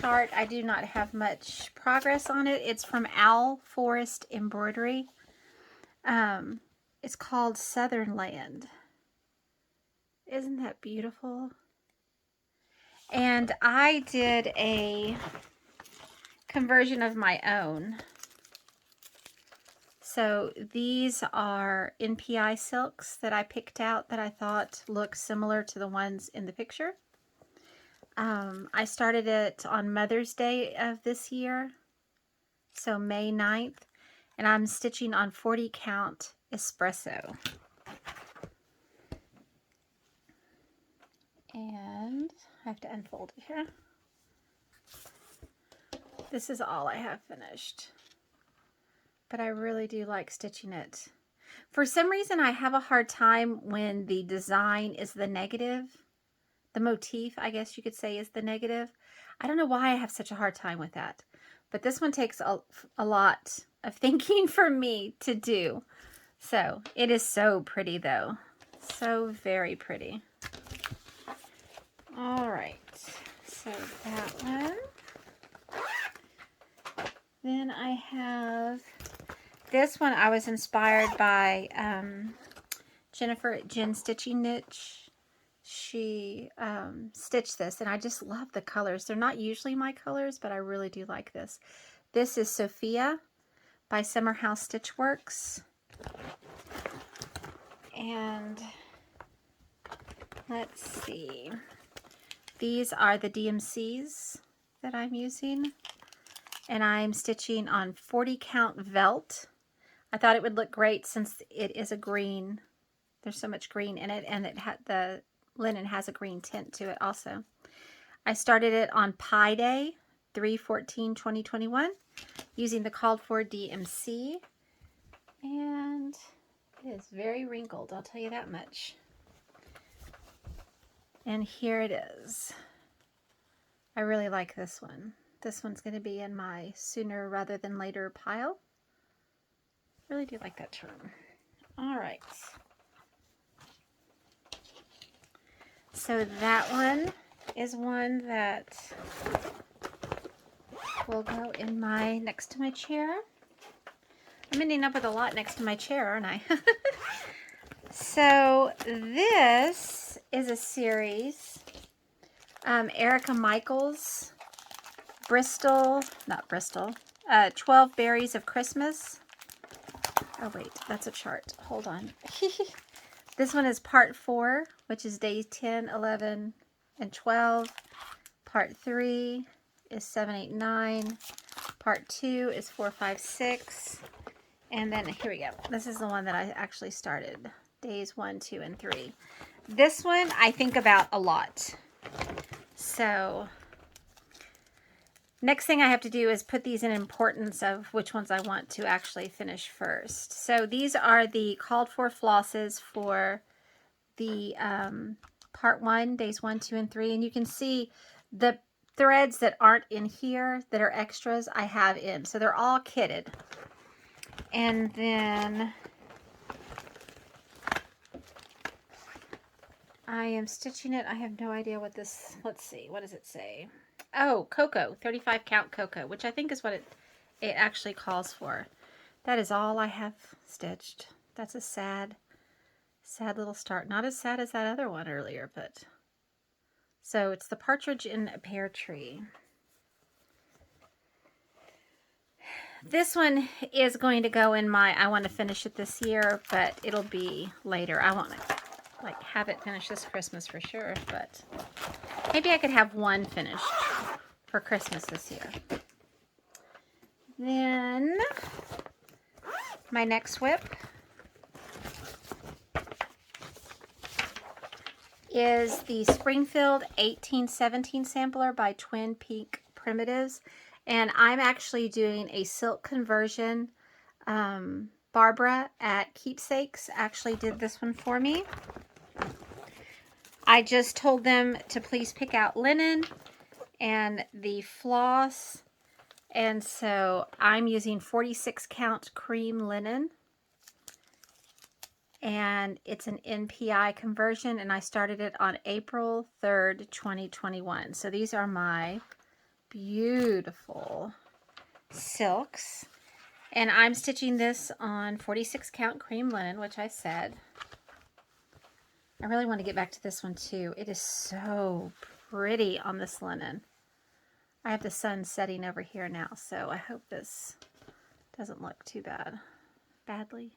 chart, I do not have much progress on it. It's from Owl Forest Embroidery. It's called Southern Land. Isn't that beautiful? And I did a conversion of my own. So these are NPI silks that I picked out that I thought looked similar to the ones in the picture. I started it on Mother's Day of this year, so May 9th, and I'm stitching on 40 count espresso. And I have to unfold it here. This is all I have finished, but I really do like stitching it. For some reason, I have a hard time when the design is the negative. The motif, I guess you could say, is the negative. I don't know why I have such a hard time with that. But this one takes a lot of thinking for me to do. So it is so pretty though. So very pretty. All right. So that one. Then I have this one. I was inspired by Jennifer at Jen Stitching Niche. She stitched this, and I just love the colors. They're not usually my colors, but I really do like this. This is Sophia by Summer House Stitchworks. And let's see. These are the DMCs that I'm using. And I'm stitching on 40 count Velt. I thought it would look great since it is a green. There's so much green in it, and the linen has a green tint to it also. I started it on Pi Day, 3/14/2021, using the called for DMC, and it is very wrinkled, I'll tell you that much. And here it is. I really like this one. This one's going to be in my sooner rather than later pile. Really do like that term. All right. So that one is one that will go in my next to my chair. I'm ending up with a lot next to my chair, aren't I? So this is a series. Erica Michaels, not Bristol, 12 Berries of Christmas. Oh wait, that's a chart. Hold on. This one is part 4, which is days 10, 11, and 12. Part 3 is 7, 8, 9. Part 2 is 4, 5, 6. And then here we go. This is the one that I actually started. Days 1, 2, and 3. This one I think about a lot. So next thing I have to do is put these in importance of which ones I want to actually finish first. So these are the called for flosses for the part 1, days 1, 2, and 3. And you can see the threads that aren't in here that are extras I have in. So they're all kitted. And then I am stitching it. I have no idea what this, let's see, what does it say? Oh, cocoa, 35 count cocoa, which I think is what it actually calls for. That is all I have stitched. That's a sad little start. Not as sad as that other one earlier, but. So it's the Partridge in a Pear Tree. This one is going to go in my, I want to finish it this year, but it'll be later. I want to like have it finished this Christmas for sure, but maybe I could have one finished for Christmas this year. Then my next WIP is the Springfield 1817 Sampler by Twin Peak Primitives, and I'm actually doing a silk conversion. Barbara at Keepsakes actually did this one for me. I just told them to please pick out linen and the floss, and so I'm using 46 count cream linen, and it's an NPI conversion, and I started it on April 3rd, 2021. So these are my beautiful silks, and I'm stitching this on 46 count cream linen, which I said. I really want to get back to this one too. It is so pretty on this linen. I have the sun setting over here now, so I hope this doesn't look too badly.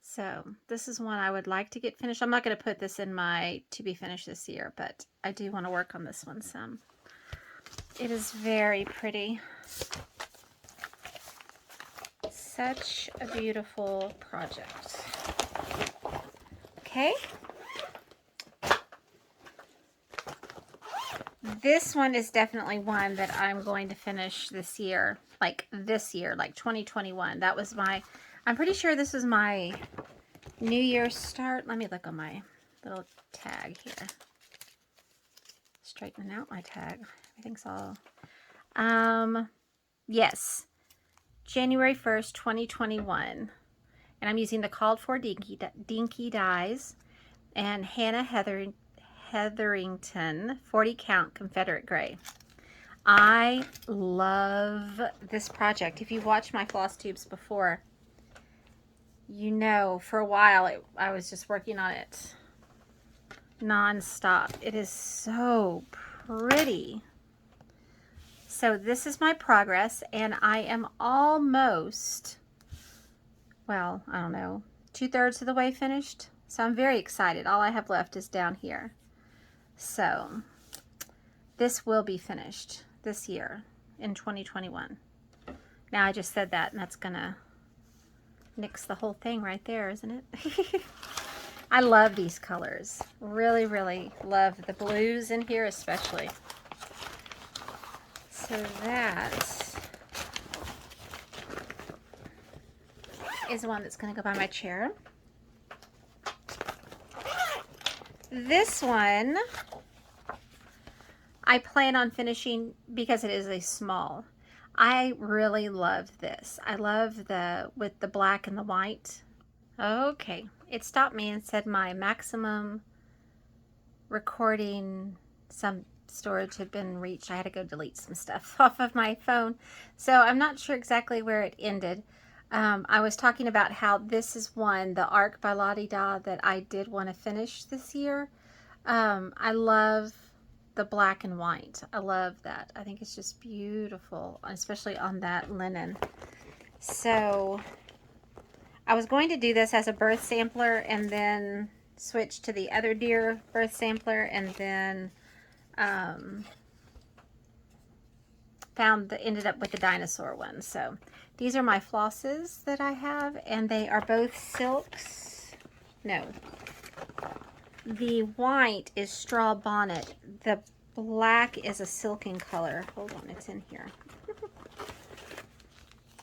So this is one I would like to get finished. I'm not going to put this in my to be finished this year, but I do want to work on this one some. It is very pretty. Such a beautiful project. Okay. This one is definitely one that I'm going to finish this year, like 2021. That was my, I'm pretty sure this was my New Year's start. Let me look on my little tag here. Straightening out my tag. Everything's all, yes, January 1st, 2021. And I'm using the called for dinky dies and Hannah Hetherington 40 count Confederate gray. I love this project. If you've watched my floss tubes before, you know for a while I was just working on it non-stop. It is so pretty. So this is my progress, and I am almost, well, I don't know, 2/3 of the way finished. So I'm very excited. All I have left is down here. So this will be finished this year in 2021. Now I just said that, and that's gonna nicks the whole thing right there, isn't it? I love these colors. Really, really love the blues in here especially. So that is one that's going to go by my chair. This one I plan on finishing because it is a small. I really love this. I love with the black and the white. Okay, it stopped me and said my maximum recording, some storage had been reached. I had to go delete some stuff off of my phone. So I'm not sure exactly where it ended. I was talking about how this is one, the Arc by Lottie Da, that I did want to finish this year. I love the black and white. I love that. I think it's just beautiful, especially on that linen. So I was going to do this as a birth sampler and then switch to the other deer birth sampler, and then ended up with the dinosaur one. So these are my flosses that I have, and they are both silks. No. The white is straw bonnet. The black is a silken color. Hold on, it's in here.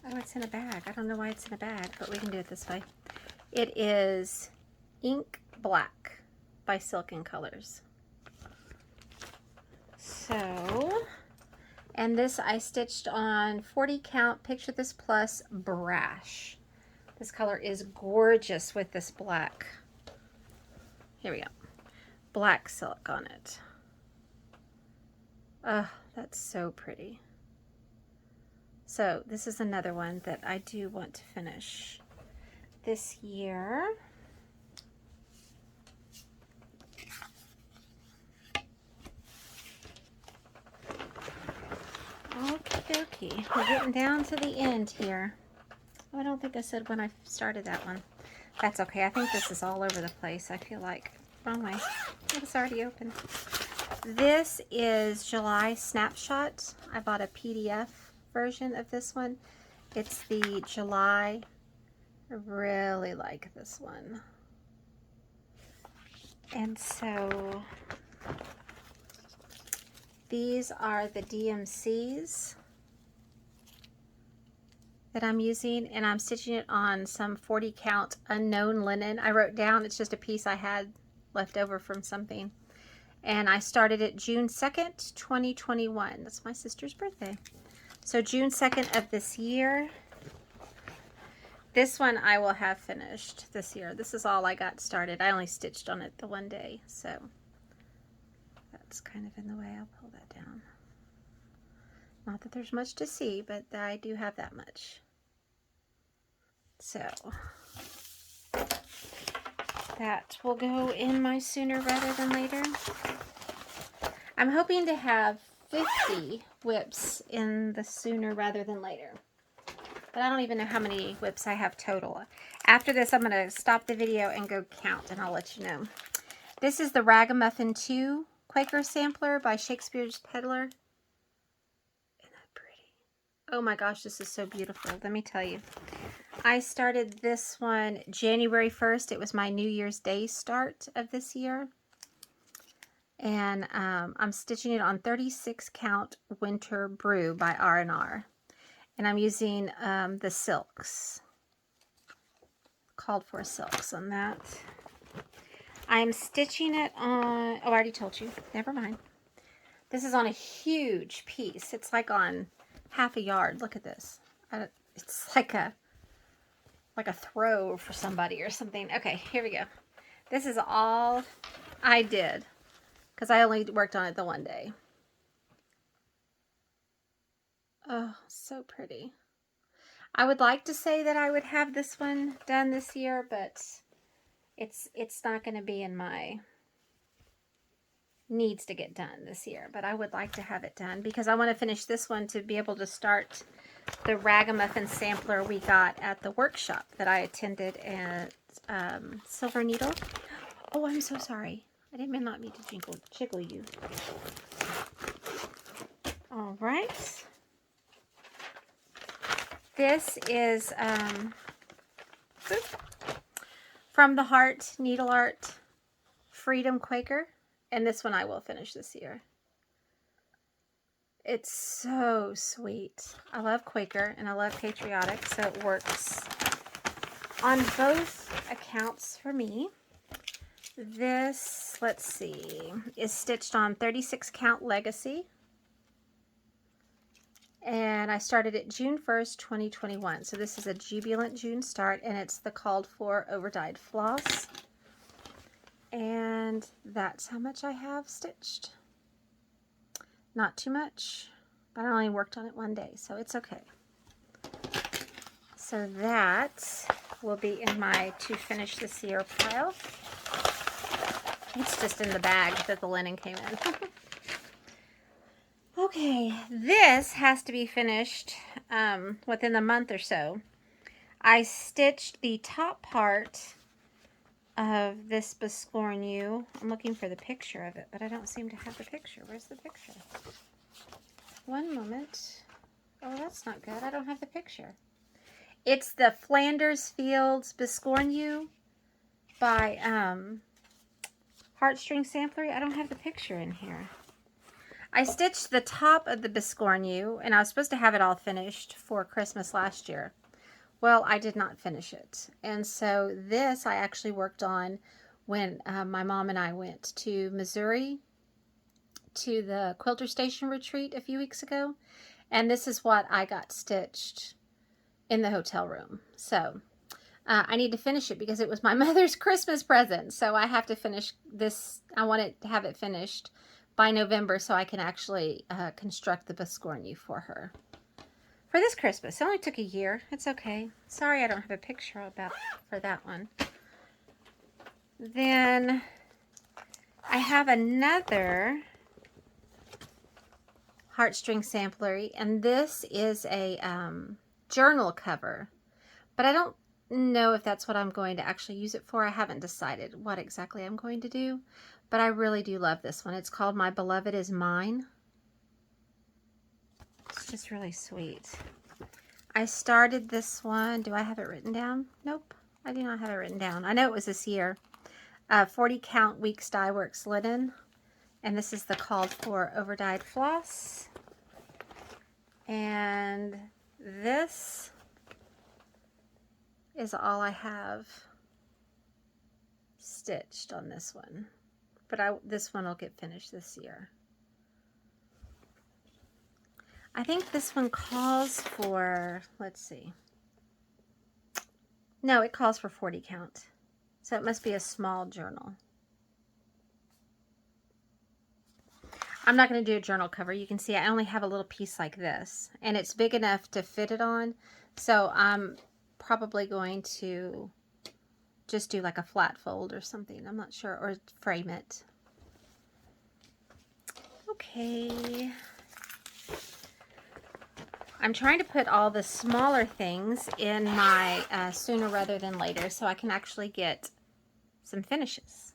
Oh, it's in a bag. I don't know why it's in a bag, but we can do it this way. It is Ink Black by Silken Colors. So, and this I stitched on 40 count Picture This Plus Brash. This color is gorgeous with this black. Here we go. Black silk on it. Oh, that's so pretty. So this is another one that I do want to finish this year. Okie dokie. We're getting down to the end here. Oh, I don't think I said when I started that one. That's okay. I think this is all over the place. I feel like. Wrong way. It's already open. This is July Snapshot. I bought a PDF version of this one. It's the July. I really like this one. And so these are the DMCs that I'm using, and I'm stitching it on some 40 count unknown linen. I wrote down, it's just a piece I had left over from something. And I started it June 2nd, 2021. That's my sister's birthday. So June 2nd of this year. This one I will have finished this year. This is all I got started. I only stitched on it the one day, so that's kind of in the way. I'll pull that down. Not that there's much to see, but I do have that much. So that will go in my sooner rather than later. I'm hoping to have 50 WIPs in the sooner rather than later. But I don't even know how many WIPs I have total. After this, I'm going to stop the video and go count, and I'll let you know. This is the Ragamuffin 2 Quaker Sampler by Shakespeare's Peddler. Isn't that pretty? Oh my gosh, this is so beautiful. Let me tell you. I started this one January 1st. It was my New Year's Day start of this year. And I'm stitching it on 36 count Winter Brew by R&R. And I'm using the silks. Called for silks on that. I'm stitching it on, oh, I already told you. Never mind. This is on a huge piece. It's like on half a yard. Look at this. It's like a throw for somebody or something. Okay, here we go. This is all I did because I only worked on it the one day. Oh, so pretty. I would like to say that I would have this one done this year, but it's not going to be in my needs to get done this year. But I would like to have it done because I want to finish this one to be able to start the Ragamuffin sampler we got at the workshop that I attended at Silver Needle. Oh, I'm so sorry. I didn't mean to jiggle you. All right. This is Boop. From the Heart Needle Art Freedom Quaker. And this one I will finish this year. It's so sweet. I love Quaker and I love patriotic, so it works on both accounts for me. This, let's see, is stitched on 36 count Legacy. And I started it June 1st, 2021. So this is a jubilant June start, and it's the called for over-dyed floss. And that's how much I have stitched. Not too much, but I only worked on it one day, so it's okay. So that will be in my to finish this year pile. It's just in the bag that the linen came in. Okay, this has to be finished within a month or so. I stitched the top part of this Biscornu. I'm looking for the picture of it, but I don't seem to have the picture. Where's the picture? One moment. Oh, that's not good. I don't have the picture. It's the Flanders Fields Biscornu by Heartstring Sampler. I don't have the picture in here. I stitched the top of the Biscornu, and I was supposed to have it all finished for Christmas last year. Well, I did not finish it. And so this I actually worked on when my mom and I went to Missouri to the Quilter Station retreat a few weeks ago. And this is what I got stitched in the hotel room. So I need to finish it because it was my mother's Christmas present. So I have to finish this. I want to have it finished by November so I can actually construct the Biscornu for her. For this Christmas. It only took a year. It's okay. Sorry I don't have a picture for that one. Then I have another Heartstring Sampler, and this is a journal cover. But I don't know if that's what I'm going to actually use it for. I haven't decided what exactly I'm going to do. But I really do love this one. It's called My Beloved Is Mine. It's just really sweet. I started this one. Do I have it written down? Nope, I do not have it written down. I know it was this year. 40 count Weeks Dye Works linen. And this is the called for over-dyed floss. And this is all I have stitched on this one. But this one will get finished this year. I think this one calls for, let's see. No, it calls for 40 count. So it must be a small journal. I'm not going to do a journal cover. You can see I only have a little piece like this. And it's big enough to fit it on. So I'm probably going to just do like a flat fold or something. I'm not sure. Or frame it. Okay. I'm trying to put all the smaller things in my sooner rather than later so I can actually get some finishes.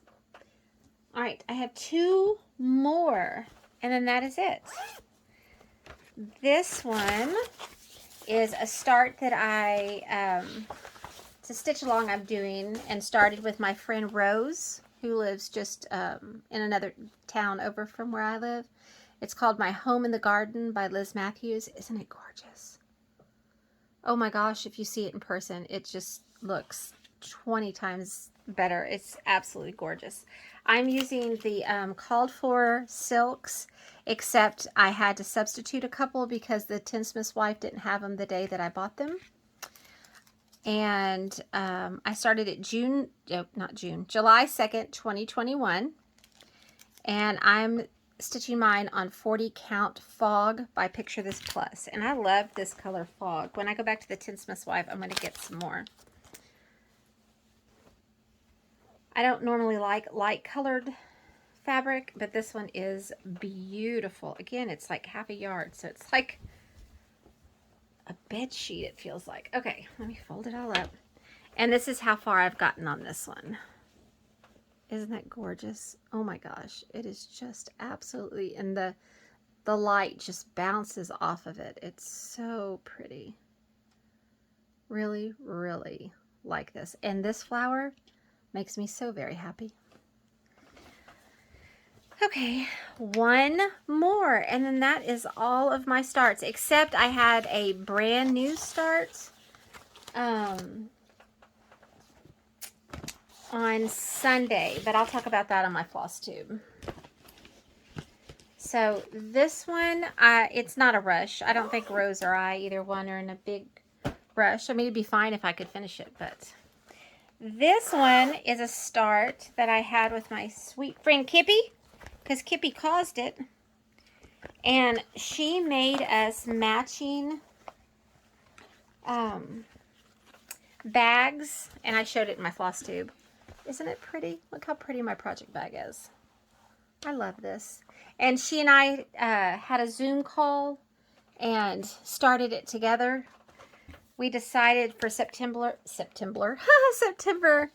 All right, I have two more, and then that is it. This one is a start that it's a stitch along I'm doing, and started with my friend Rose, who lives just in another town over from where I live. It's called My Home in the Garden by Liz Matthews. Isn't it gorgeous? Oh my gosh, if you see it in person, it just looks 20 times better. It's absolutely gorgeous. I'm using the called for silks, except I had to substitute a couple because the tinsmith's wife didn't have them the day that I bought them. And I started at July 2nd, 2021. And I'm stitching mine on 40 count Fog by Picture This Plus. And I love this color Fog. When I go back to the tinsmith's wife, I'm going to get some more. I don't normally like light colored fabric, but this one is beautiful. Again, it's like half a yard, so it's like a bed sheet, it feels like. Okay, let me fold it all up. And this is how far I've gotten on this one. Isn't that gorgeous? Oh my gosh, it is just absolutely, and the light just bounces off of it. It's so pretty. Really, really like this. And this flower makes me so very happy. Okay, one more, and then that is all of my starts, except I had a brand new start on Sunday, but I'll talk about that on my floss tube. So this one, it's not a rush. I don't think Rose or I, either one, are in a big rush. I mean, it'd be fine if I could finish it, but this one is a start that I had with my sweet friend Kippy, because Kippy caused it. And she made us matching bags, and I showed it in my floss tube. Isn't it pretty? Look how pretty my project bag is. I love this. And she and I had a Zoom call and started it together. We decided for Sunflower September,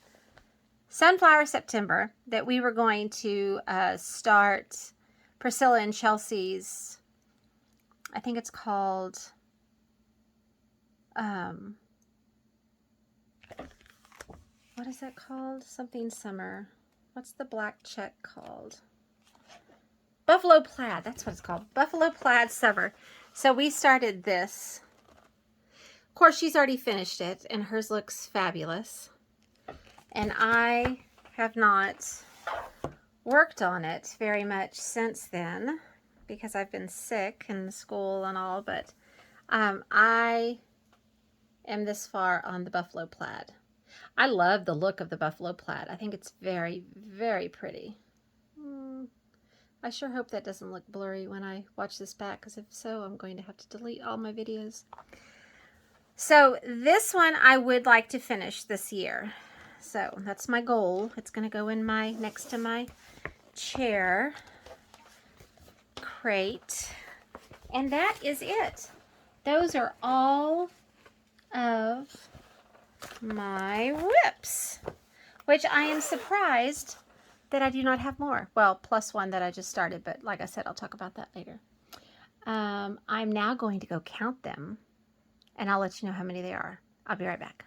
that we were going to start Priscilla and Chelsea's, I think it's called, what is that called? Something summer. What's the black check called? Buffalo Plaid. That's what it's called. Buffalo Plaid Summer. So we started this. Of course, she's already finished it, and hers looks fabulous. And I have not worked on it very much since then because I've been sick in school and all, but I am this far on the Buffalo Plaid. I love the look of the Buffalo Plaid. I think it's very, very pretty. I sure hope that doesn't look blurry when I watch this back, because if so, I'm going to have to delete all my videos. So this one I would like to finish this year. So that's my goal. It's going to go in my, next to my chair crate. And that is it. Those are all of my WIPs, which I am surprised that I do not have more. Well, plus one that I just started, but like I said, I'll talk about that later. I'm now going to go count them, and I'll let you know how many they are. I'll be right back.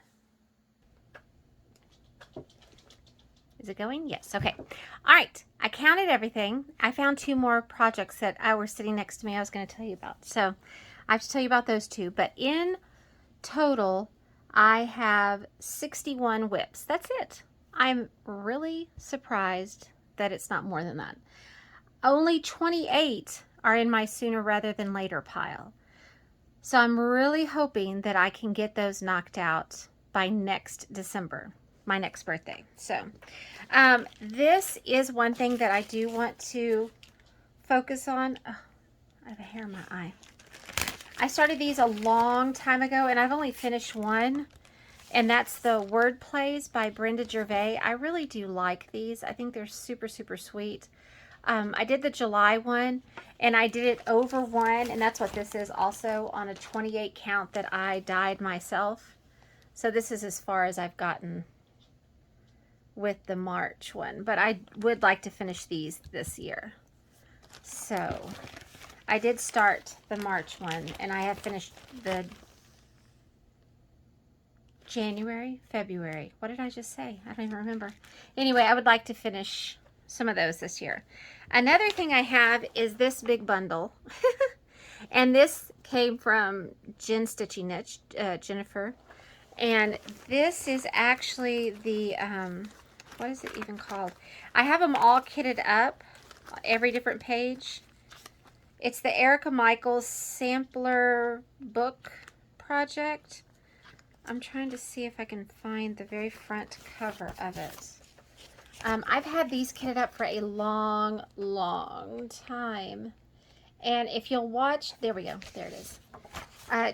Is it going? Yes. Okay. All right. I counted everything. I found two more projects that were sitting next to me I was going to tell you about. So I have to tell you about those two. But in total, I have 61 WIPs. That's it. I'm really surprised that it's not more than that. Only 28 are in my sooner rather than later pile. So I'm really hoping that I can get those knocked out by next December, my next birthday. So this is one thing that I do want to focus on. Oh, I have a hair in my eye. I started these a long time ago, and I've only finished one, and that's the Word Plays by Brenda Gervais. I really do like these. I think they're super, super sweet. I did the July one, and I did it over one, and that's what this is also, on a 28 count that I dyed myself. So this is as far as I've gotten with the March one, but I would like to finish these this year. So I did start the March one, and I have finished the January, February. What did I just say? I don't even remember. Anyway, I would like to finish some of those this year. Another thing I have is this big bundle. And this came from Jen Stitchy Niche, Jennifer. And this is actually the, what is it even called? I have them all kitted up, every different page. It's the Erica Michaels Sampler book project. I'm trying to see if I can find the very front cover of it. I've had these kitted up for a long, long time. And if you'll watch, there we go, there it is.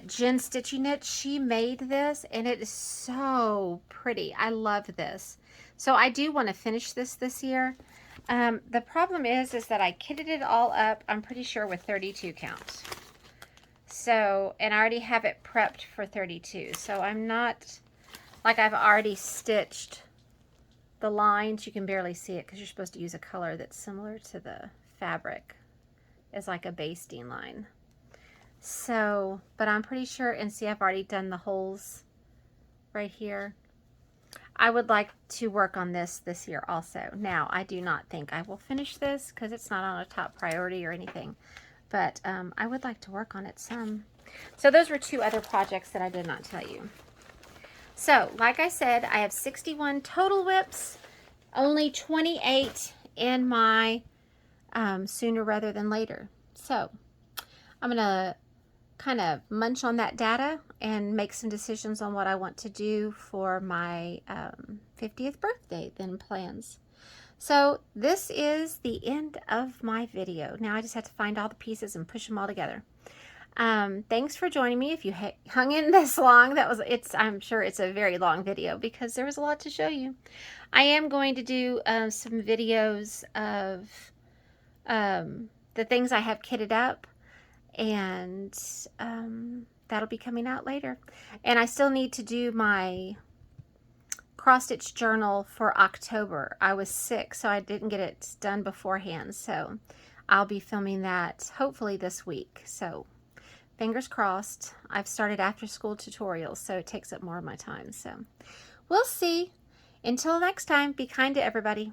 Jen Stitchy Knit, she made this, and it is so pretty. I love this. So I do want to finish this year. The problem is that I kitted it all up, I'm pretty sure, with 32 counts. So, and I already have it prepped for 32. So I'm not, like, I've already stitched the lines. You can barely see it because you're supposed to use a color that's similar to the fabric as like a basting line. So, but I'm pretty sure, and see, I've already done the holes right here. I would like to work on this year also. Now, I do not think I will finish this because it's not on a top priority or anything, but I would like to work on it some. So those were 2 other projects that I did not tell you. So, like I said, I have 61 total WIPs, only 28 in my sooner rather than later. So, I'm going to kind of munch on that data and make some decisions on what I want to do for my 50th birthday then plans. So this is the end of my video. Now I just have to find all the pieces and push them all together. Thanks for joining me. If you hung in this long, I'm sure it's a very long video because there was a lot to show you. I am going to do some videos of the things I have kitted up, and that'll be coming out later. And I still need to do my cross-stitch journal for October. I was sick, so I didn't get it done beforehand, so I'll be filming that hopefully this week. So fingers crossed. I've started after school tutorials, so it takes up more of my time. So we'll see. Until next time, be kind to everybody.